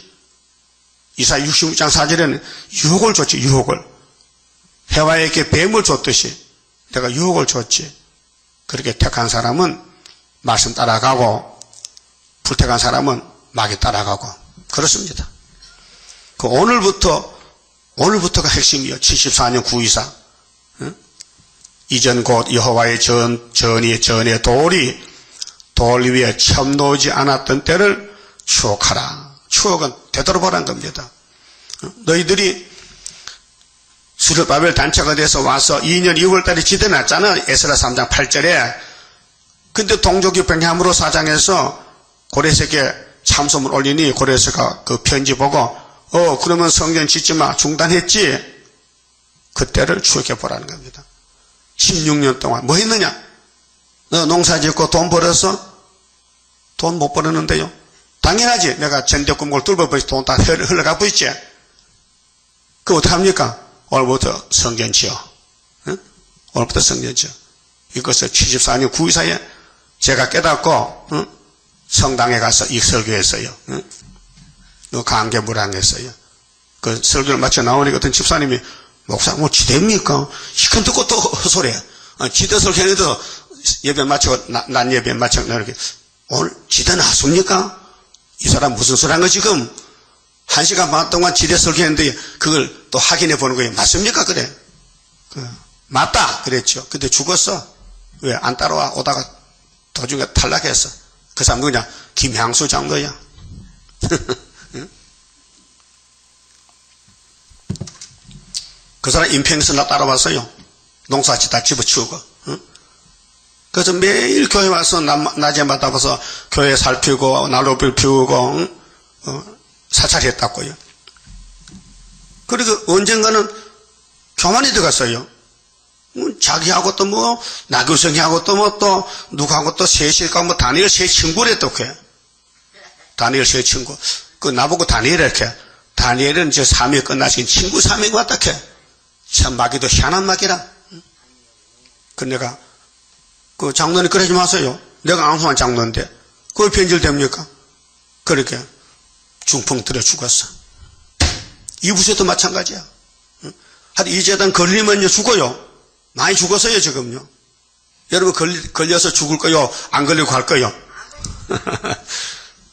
이사야 66장 4절에는 유혹을 줬지. 유혹을. 해와에게 뱀을 줬듯이 내가 유혹을 줬지. 그렇게 택한 사람은 말씀 따라가고 불택한 사람은 마귀 따라가고 그렇습니다. 그 오늘부터가 핵심이요. 74년 구이사. 응? 이전 곧 여호와의 전의 돌 위에 처음 놓지 않았던 때를 추억하라. 추억은 되돌아보라는 겁니다. 너희들이 수르바벨 단체가 돼서 와서 2년 2월달에 지대놨잖아. 에스라 3장 8절에. 근데 동족유병함으로 4장에서 고레스에게 참소문 올리니 고레스가 그 편지 보고 그러면 성전 짓지마 중단했지. 그때를 추억해 보라는 겁니다. 16년 동안 뭐 했느냐? 너 농사 짓고 돈 벌었어? 돈 못 벌었는데요. 당연하지. 내가 전대금고를 뚫어버리지 돈 다 흘러가 버리지. 그거 어떡합니까? 오늘부터 성전 지어. 응? 오늘부터 성전 지어. 이것을 74년 구이사에 제가 깨닫고 성당에 가서 이 설교했어요. 강계불안했어요. 그 설교를 마쳐 나오니까 어떤 집사님이 목사 뭐 지대입니까? 시큰 듣고 또 헛소리야. 지대 설교했는데 예배 마치고 난 예배 마치고 이렇게 오늘 지대 나왔습니까? 이 사람 무슨 소리 한 거 지금 1시간 반 동안 지대 설교했는데 그걸 또 확인해 보는 거예요. 맞습니까? 그래. 맞다 그랬죠. 근데 죽었어. 왜 안 따라와 오다가 도중에 탈락했어. 그 사람 누구냐? 김향수 장로야. 그 사람 인평에서 나 따라왔어요. 농사지 다 집어치우고. 그래서 매일 교회 와서 낮에마다 와서 교회 살피고 난로불 피우고 사찰 했다고요. 그리고 언젠가는 교만이 들어갔어요. 자기하고 또 뭐 나교성이하고 또 뭐 또 누구하고 또 셋일까 뭐 다니엘 세 친구래 또 그래. 다니엘 세 친구. 그 나보고 다니엘 이렇게. 다니엘은 이제 사명이 끝나신 친구 사명이 왔다 해. 참 마귀도 희한한 마귀라. 그 내가 그 장로님 그러지 마세요. 내가 앙송한 장로인데 그걸 변질됩니까? 그렇게 중풍 들어 죽었어. 이부세도 마찬가지야. 하여튼 이 재단 걸리면 죽어요. 많이 죽었어요 지금요. 여러분 걸려서 죽을 거요? 안 걸리고 갈 거요?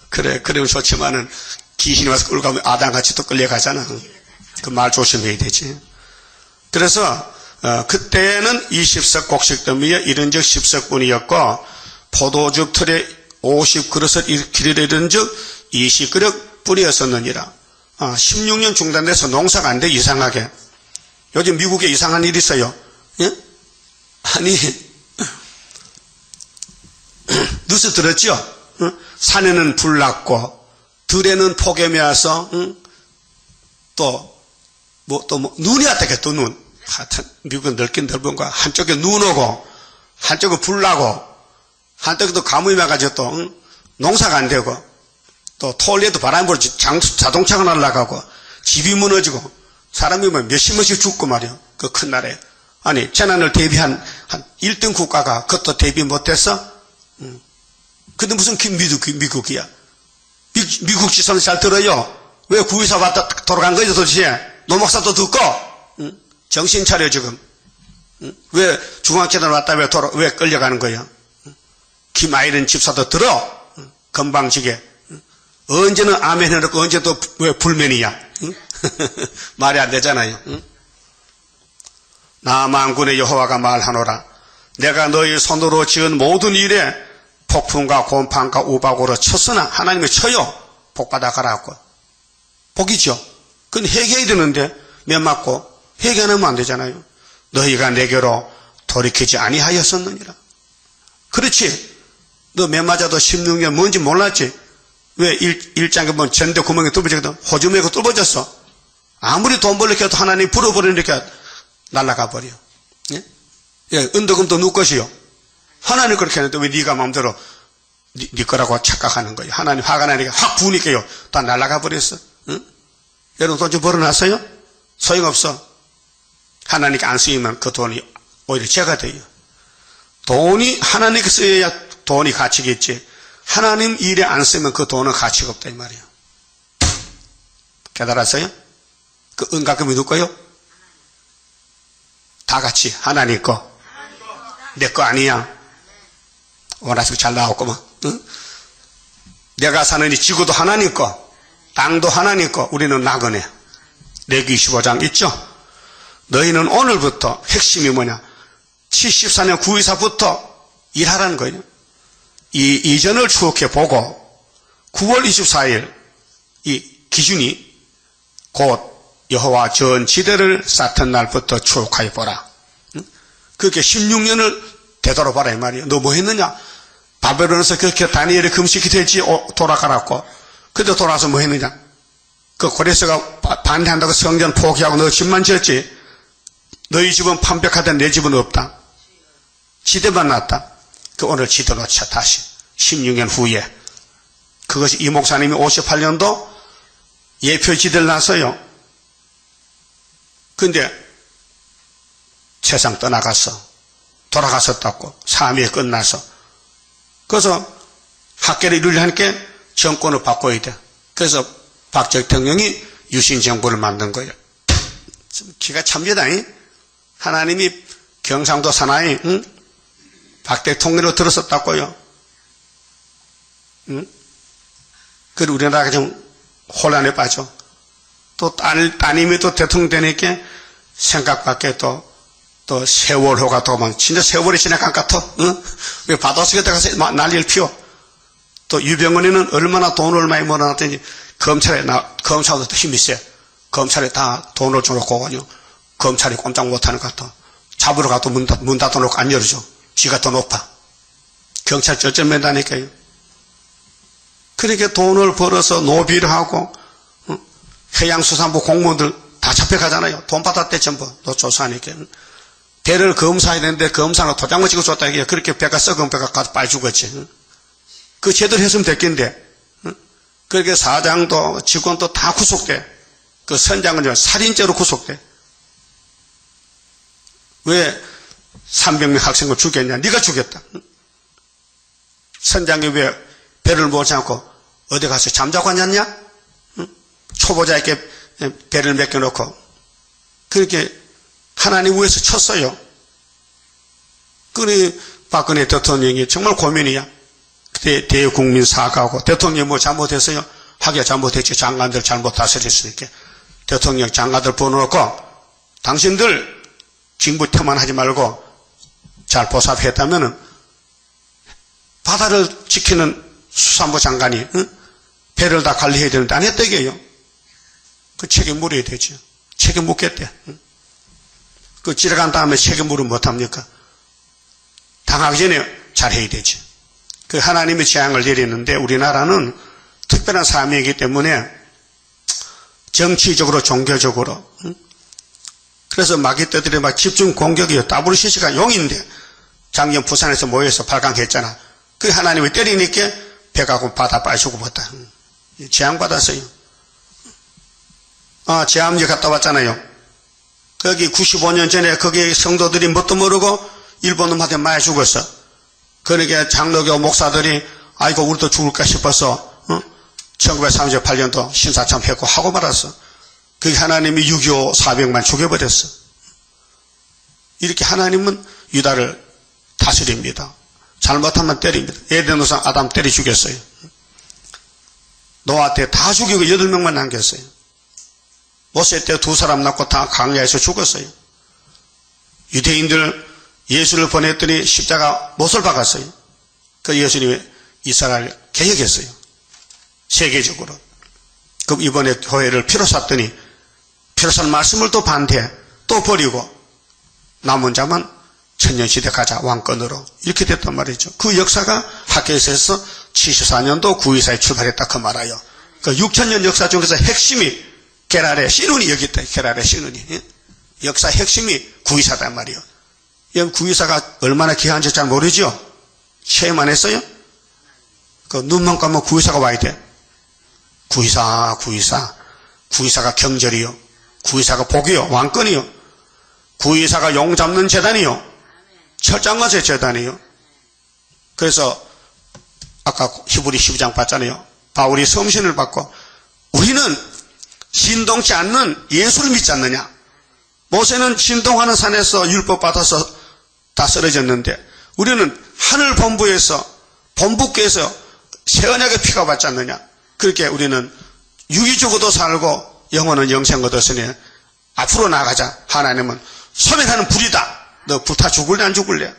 그래 그러면 좋지만은 귀신이 와서 끌고 가면 아담같이 또 끌려가잖아. 그 말 조심해야 되지. 그래서 그때는 20석 곡식더미에 1인즉 10석분이었고 포도즙 틀에 50그릇을 기르려는즉 20그릇 뿌리였었느니라. 16년 중단돼서 농사가 안 돼. 이상하게. 요즘 미국에 이상한 일이 있어요. 예? 아니 뉴스 들었죠? 산에는 불 났고 들에는 폭염이 와서 또 눈이 왔다게 또 눈. 하여튼 미국은 넓긴 넓은 거야. 한쪽에 눈 오고 한쪽에 불 나고 한쪽에 또 가뭄이 와가지고 또 농사가 안 되고 또 토올리에도 바람이 불어 자동차가 날아가고 집이 무너지고 사람이 뭐 몇십 명씩 죽고 말이야. 그 큰 나라에. 아니 재난을 대비한 한 1등 국가가 그것도 대비 못했어? 근데 무슨 미국이야. 미국 시선 잘 들어요. 왜 구의사 왔다 돌아간 거죠 도대체? 노목사도 듣고 정신 차려 지금. 왜 중앙재단 왔다 왜 끌려가는 거야? 김아이른 집사도 들어. 건방지게. 언제는 아멘 해놓고 언제 또 왜 불면이야? 말이 안 되잖아요. 나 만군의 여호와가 말하노라. 내가 너희 손으로 지은 모든 일에 폭풍과 곰팡과 우박으로 쳤으나 하나님이 쳐요. 복받아 가라고. 복이죠. 그건 회개해야 되는데 몇 맞고 회개 안 하면 안 되잖아요. 너희가 내게로 돌이키지 아니하였었느니라. 그렇지. 너 몇 맞아도 16년 뭔지 몰랐지. 왜 일장에 보면 전대 구멍에 뚫어졌거든. 호주머니가 뚫어졌어. 아무리 돈 벌려고 해도 하나님 불어버리니까 날아가 버려. 예? 예, 은덕금도 누구 것이요? 하나님 그렇게 하는데 왜 네가 마음대로 네 거라고 착각하는 거예요. 하나님 화가 나니까 확 부으니까요. 다 날아가 버렸어. 응? 여러분 돈 좀 벌어놨어요? 소용없어. 하나님께 안 쓰이면 그 돈이 오히려 죄가 돼요. 돈이 하나님께 쓰여야 돈이 가치겠지. 하나님 일에 안 쓰면 그 돈은 가치가 없다 이 말이에요. 깨달았어요? 그 은가금이 누구 거요? 다 같이 하나님 거. 내 거 아니야. 원하시고 잘 나왔구만. 응? 내가 사는 이 지구도 하나님 거, 땅도 하나님 거, 우리는 나그네. 레기 25장 있죠? 너희는 오늘부터 핵심이 뭐냐? 74년 9.24부터 일하라는 거예요. 이 이전을 추억해 보고 9월 24일 이 기준이 곧 여호와 전 지대를 쌓던 날부터 추억하여 보라. 응? 그렇게 16년을 되돌아봐라 이 말이에요. 너 뭐 했느냐? 바벨론에서 그렇게 다니엘이 금식이 되지 돌아가라고. 근데 돌아와서 뭐 했느냐? 그 고레스가 반대한다고 성전 포기하고 너 집만 지었지. 너희 집은 판벽하던 내 집은 없다. 지대만 났다. 그 오늘 지대 놓자 다시 16년 후에. 그것이 이 목사님이 58년도 예표 지대를 놨어요. 근데 세상 떠나갔어. 돌아갔었다고. 삶이 끝나서. 그래서 학계를 이루려니까 정권을 바꿔야 돼. 그래서 박 대통령이 유신정부를 만든 거예요. 기가 찹니다. 하나님이 경상도 사나이 박 대통령으로 들었었다고요. 그리고 우리나라가 좀 혼란에 빠져. 또 따님이 또 대통령 되니까 생각 밖에 또 세월호가 또 막 진짜 세월이 지나간 것 같아. 왜 바닷속에 들어가서 난리를 피워. 또 유병헌이는 얼마나 돈을 많이 몰아놨더니 검찰도 힘이 세. 검찰에 다 돈을 줘놓고 검찰이 꼼짝 못하는 것 같아. 잡으러 가도 문 닫아놓고 안 열어줘. 쥐가 더 높아. 경찰 쩔쩔맨다니까요. 그렇게 돈을 벌어서 노비를 하고 해양수산부 공무원들 다 잡혀가잖아요. 돈 받았대 전부. 너 조사하니까. 배를 검사해야 되는데 검사는 도장을 찍어줬다 이게 그렇게 배가 썩은 배가 가서 빨리 죽었지. 그 제대로 했으면 됐겠는데. 그렇게 사장도 직원도 다 구속돼. 그 선장은 살인죄로 구속돼. 왜 300명 학생을 죽였냐? 네가 죽였다. 선장이 왜 배를 모지 않고 어디 가서 잠자고 앉았냐? 초보자에게 배를 맡겨놓고 그렇게 하나님 위해서 쳤어요. 그래 박근혜 대통령이 정말 고민이야. 그때 대국민 사과하고 대통령이 뭐 잘못했어요? 하기야 잘못했지. 장관들 잘못 다스렸으니까. 대통령 장관들 불러놓고 당신들 징부태만 하지 말고 잘 보살폈다면은 바다를 지키는 수산부 장관이 배를 다 관리해야 되는데 안 했다 이게요. 그 책임 물어야 되죠. 책임 묻겠대. 그 지나간 다음에 책임 물으면 못합니까? 당하기 전에 잘해야 되죠. 그 하나님의 재앙을 내리는데 우리나라는 특별한 사명이기 때문에 정치적으로 종교적으로 그래서 마귀떼들이 막 집중 공격이요. WCC가 용인데 작년 부산에서 모여서 발광했잖아. 그 하나님이 때리니까 배가고 바다 빠지고 봤다. 재앙받았어요. 제암리 갔다 왔잖아요. 거기 95년 전에 거기 성도들이 뭣도 모르고 일본 놈한테 많이 죽었어. 그러니까 장로교 목사들이 아이고 우리도 죽을까 싶어서 1938년도 신사참 했고 하고 말았어. 그게 하나님이 6.25 400만 죽여버렸어. 이렇게 하나님은 유다를 다스립니다. 잘못하면 때립니다. 에덴 우상 아담 때려 죽였어요. 노아 때 다 죽이고 8명만 남겼어요. 모세 때 2사람 낳고 다 광야에서 죽었어요. 유대인들 예수를 보냈더니 십자가 못을 박았어요. 그 예수님이 이스라엘 개혁했어요. 세계적으로. 그럼 이번에 교회를 피로 샀더니 피로 산 말씀을 또 반대 또 버리고 남은 자만 천년시대 가자 왕권으로 이렇게 됐단 말이죠. 그 역사가 학교에서 74년도 9.24에 출발했다 그 말아요. 그 6천년 역사 중에서 핵심이 게랄의 신운이 여기 있다. 게랄의 신운이. 역사 핵심이 9.24단 말이에요. 이 9.24가 얼마나 귀한지 잘 모르죠? 체험 안 했어요? 그 눈만 감으면 9.24가 와야 돼. 9.24, 9.24. 9.24가 경절이요. 9.24가 복이요. 왕권이요. 9.24가 용 잡는 재단이요. 철장거세 재단이요. 그래서 아까 히브리 12장 봤잖아요. 바울이 성신을 받고 우리는 신동치 않는 예수를 믿지 않느냐. 모세는 신동하는 산에서 율법 받아서 다 쓰러졌는데 우리는 하늘 본부에서 본부께서 새 언약의 피가 받지 않느냐. 그렇게 우리는 육이 죽어도 살고 영혼은 영생 얻었으니 앞으로 나가자. 하나님은 소멸하는 불이다. 너 불타 죽을래 안 죽을래?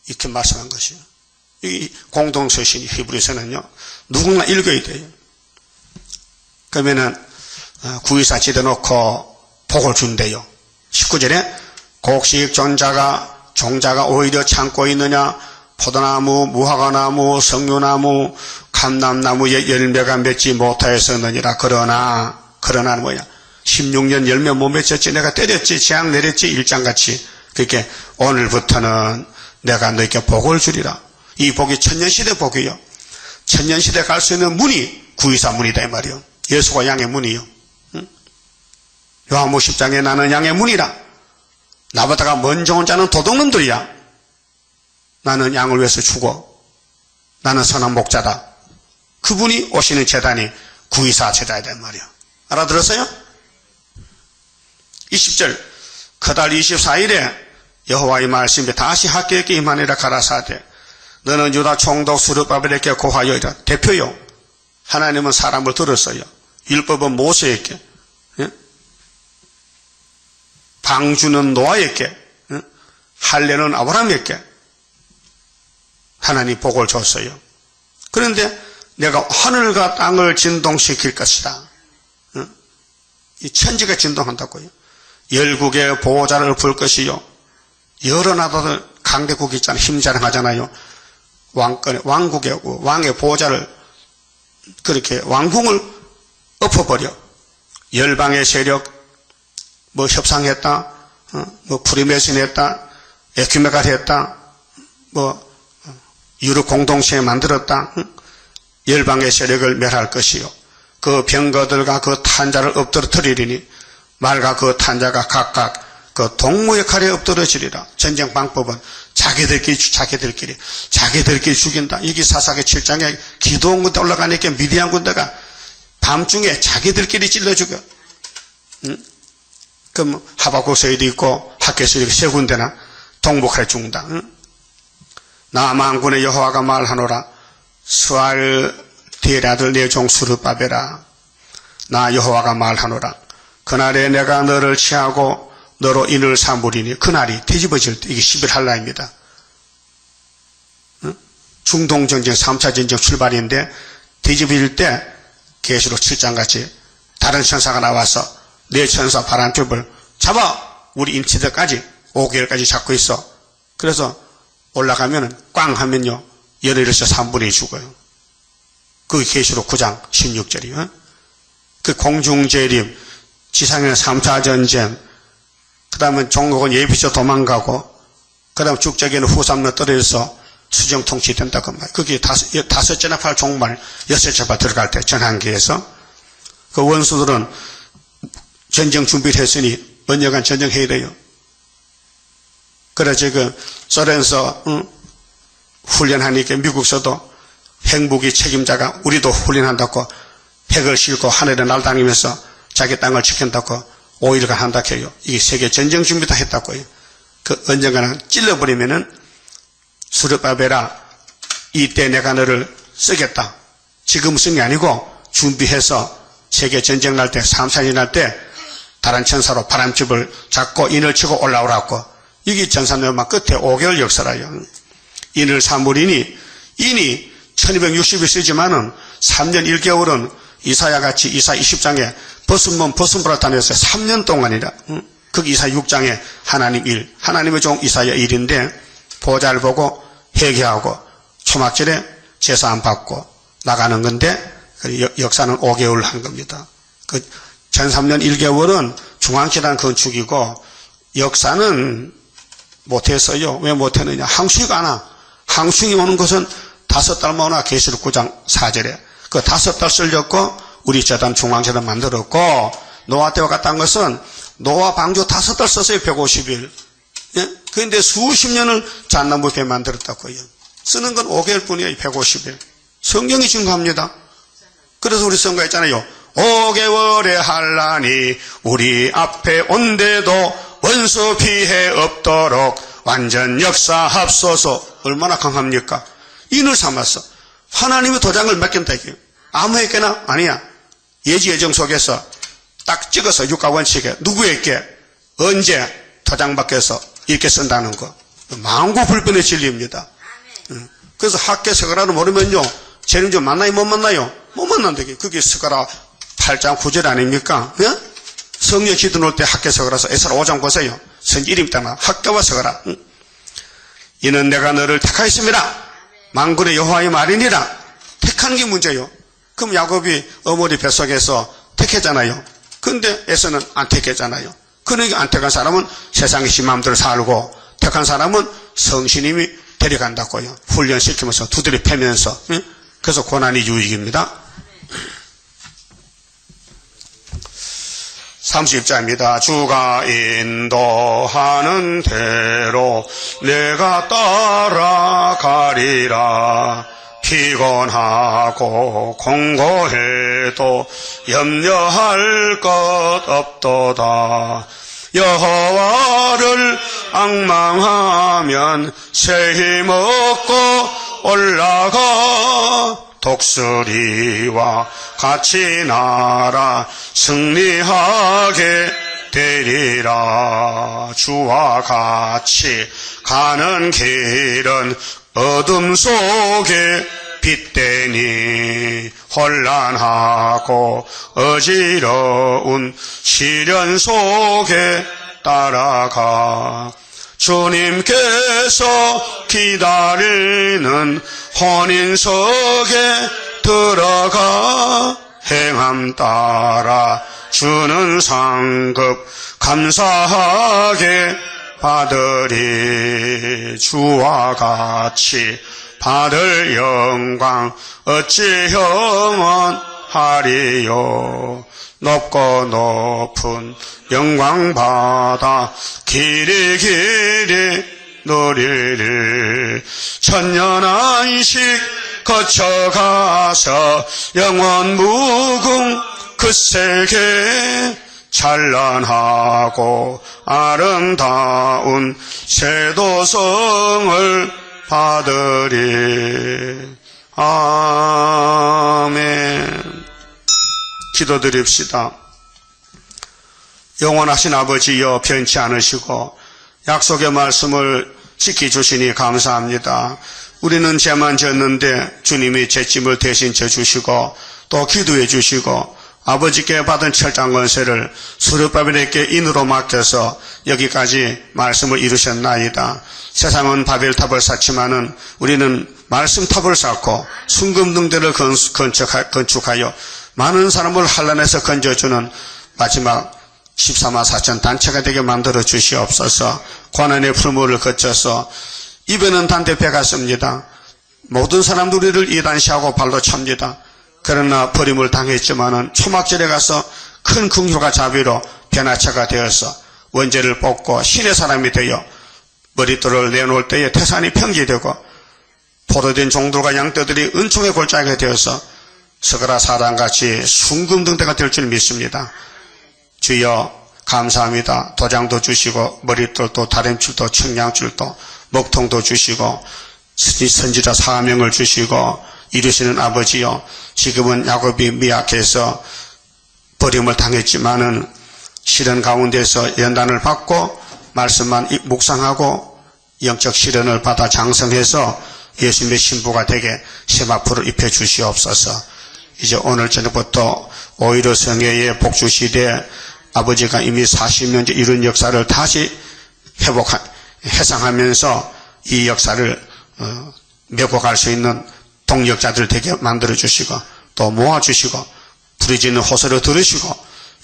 이렇게 말씀한 것이요. 이 공동서신 히브리서는요. 누구나 읽어야 돼요. 그러면은 9.24 지어놓고 복을 준대요. 19절에 곡식 종자가 오히려 참고 있느냐. 포도나무, 무화과나무, 석류나무, 감람나무의 열매가 맺지 못하였었느니라. 그러나 뭐야. 16년 열매 못 맺었지. 내가 때렸지. 재앙 내렸지. 1장같이. 그렇게 오늘부터는 내가 너에게 복을 주리라. 이 복이 천년시대 복이요. 천년시대 갈 수 있는 문이 9.24 문이다 이 말이요. 예수가 양의 문이요. 요한복음 10장에 나는 양의 문이라. 나보다가 먼저 온 자는 도둑놈들이야. 나는 양을 위해서 죽어. 나는 선한 목자다. 그분이 오시는 제단이 924 제단이란 말이에요. 알아들었어요? 20절 그달 24일에 여호와의 말씀이 다시 학교에게 임하니라 가라사대 너는 유다 총독 스룹바벨에게 고하여이라. 대표요. 하나님은 사람을 들었어요. 율법은 모세에게, 방주는 노아에게, 할례는 아브라함에게 하나님 복을 줬어요. 그런데 내가 하늘과 땅을 진동시킬 것이다. 이 천지가 진동한다고요. 열국의 보호자를 불 것이요. 여러 나라들 강대국이 있잖아요. 힘자랑하잖아요. 왕의 보호자를 그렇게 왕궁을 엎어버려. 열방의 세력 뭐 협상했다, 뭐 프리메이슨 했다, 에큐메갈 했다, 뭐 유럽 공동체 만들었다. 열방의 세력을 멸할 것이요. 그 병거들과 그 탄자를 엎드러뜨리리니 말과 그 탄자가 각각 그 동무의 칼에 엎드러지리라. 전쟁 방법은 자기들끼리 죽인다. 이게 사사기 7장에 기도원 군대 올라가니까 미디안 군대가 밤중에 자기들끼리 찔러 죽여. 그럼 하박국서에도 있고 학개서에도 세 군데나 동북하에 죽는다. 남한군의 여호와가 말하노라. 스알디엘의 아들 내 종 스룹바벨아 나 여호와가 말하노라. 그날에 내가 너를 취하고 너로 인을 삼으리니 그날이 뒤집어질 때 이게 11할라입니다. 중동전쟁 3차 전쟁 출발인데 뒤집어질 때 계시록 7장같이 다른 천사가 나와서 내 천사 바람줄을 잡아 우리 인치들까지 5개월까지 잡고 있어. 그래서 올라가면은 꽝 하면요 열흘에서 3분의 2 죽어요. 그게 계시록 9장 16절이요. 그 공중재림 지상에는 3차 전쟁 그 다음에 종국은 예비서 도망가고 그 다음에 죽적에는 후삼로 떨어져서 수정 통치된다고 말이에요. 그게 다섯째나 팔 종말 여섯째 팔 들어갈 때 전환기에서 그 원수들은 전쟁 준비를 했으니 언젠간 전쟁해야 돼요. 그래 지금 소련서 훈련하니까 미국서도 핵무기 책임자가 우리도 훈련한다고 핵을 싣고 하늘에 날다니면서 자기 땅을 지킨다고 5일간 한다고 해요. 이게 세계 전쟁 준비 다 했다고 해요. 그 언젠가는 찔러버리면은 스룹바벨아 이때 내가 너를 쓰겠다. 지금 쓴 게 아니고 준비해서 세계 전쟁 날 때 3, 4년 날 때 다른 천사로 바람집을 잡고 인을 치고 올라오라고. 이게 전산노마 끝에 5개월 역사라요. 인을 삼으리니 인이 1260이 쓰지만은 3년 1개월은 이사야같이 이사 20장에 벗은 보라 다녔어요. 3년 동안이라. 그 이사 6장에 하나님 일, 하나님의 종 이사야 일인데 보좌를 보고 회개하고 초막절에 제사 안 받고 나가는 건데 역사는 5개월 한 겁니다. 그 전 3년 1개월은 중앙재단 건축이고 역사는 못했어요. 왜 못했느냐? 항수가 안 와. 항수이 오는 것은 5달만 오나 계시록 9장 4절에 그 5달 쓸렸고 우리 재단 중앙재단 만들었고 노아 때와 같다는 것은 노아 방주 5달 썼어요. 150일. 예? 그런데 수십 년을 잣나무배 만들었다고요. 쓰는 건 5개월 뿐이에요. 150일. 성경이 증거합니다. 그래서 우리 성가 있잖아요. 5개월의 한란이 우리 앞에 온데도 원수 피해 없도록 완전 역사합소서. 얼마나 강합니까? 인을 삼았어. 하나님의 도장을 맡긴다 이게요. 아무에게나 아니야. 예지 예정 속에서 딱 찍어서 육가원칙에 누구에게 언제 도장 밖에서 이렇게 쓴다는 거. 만고불변의 진리입니다. 그래서 학계 서가라를 모르면요. 쟤는 좀 만나요? 못 만나요? 못 만난다게. 그게 서가라 8장 9절 아닙니까? 예? 성령 기도 놓을 때 학계 서가라서 에스라 5장 보세요. 선 이름 따나 학계와 서가라. 이는 내가 너를 택하였습니다. 만군의 여호와의 말이니라. 택하는 게 문제예요. 그럼 야곱이 어머니 뱃속에서 택했잖아요. 근데 에서는 안 택했잖아요. 그러니까 안 택한 사람은 세상에 지 마음대로 살고 택한 사람은 성신님이 데려간다고요. 훈련시키면서 두드려 패면서. 그래서 고난이 유익입니다. 30자입니다. 주가 인도하는 대로 내가 따라가리라. 피곤하고 공고해도 염려할 것 없도다. 여호와를 앙망하면 새 힘 얻고 올라가 독수리와 같이 날아 승리하게 되리라. 주와 같이 가는 길은 어둠 속에 빛되니 혼란하고 어지러운 시련 속에 따라가 주님께서 기다리는 혼인석에 들어가 행함 따라 주는 상급 감사하게 받으리. 주와 같이 받을 영광 어찌 영원하리요. 높고 높은 영광 받아 길이 누리리. 천년 안식 거쳐가서 영원 무궁 그 세계 찬란하고 아름다운 세도성을 받으리. 아멘. 기도드립시다. 영원하신 아버지여, 변치 않으시고 약속의 말씀을 지켜주시니 감사합니다. 우리는 죄만 졌는데 주님이 죄짐을 대신 져주시고 또 기도해 주시고 아버지께 받은 철장 권세를 수르바벨에게 인으로 맡겨서 여기까지 말씀을 이루셨나이다. 세상은 바벨탑을 쌓지만은 우리는 말씀탑을 쌓고 순금등대를 건축하여 많은 사람을 환난에서 건져주는 마지막 14만 4천 단체가 되게 만들어 주시옵소서. 고난의 풀무를 거쳐서 입에는 단데 배가 씁니다. 모든 사람들 우리를 이단시하고 발로 찹니다. 그러나 버림을 당했지만은 초막절에 가서 큰 긍휼과 자비로 변화체가 되어서 원죄를 뽑고 신의 사람이 되어 머릿돌을 내놓을 때에 태산이 평지되고 포로된 종들과 양떼들이 은총의 골짜기가 되어서 서가라 사단같이 순금등대가 될 줄 믿습니다. 주여 감사합니다. 도장도 주시고 머릿돌도 다림줄도 청량줄도 먹통도 주시고 선지자 사명을 주시고 이루시는 아버지요, 지금은 야곱이 미약해서 버림을 당했지만은 시련 가운데서 연단을 받고 말씀만 묵상하고 영적 시련을 받아 장성해서 예수님의 신부가 되게 세마포를 입혀 주시옵소서. 이제 오늘 저녁부터 오히려 성회의 복주시대 아버지가 이미 40년째 이룬 역사를 다시 회상하면서 이 역사를 메고 갈 수 있는 동력자들 되게 만들어 주시고 또 모아 주시고 부르짖는 호소를 들으시고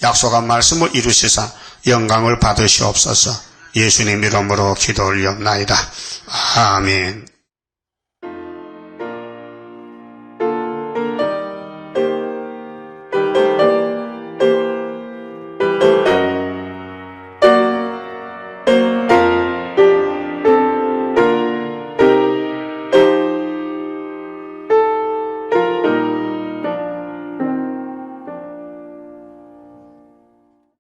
약속한 말씀을 이루시사 영광을 받으시옵소서. 예수님 이름으로 기도 올려옵나이다. 아멘.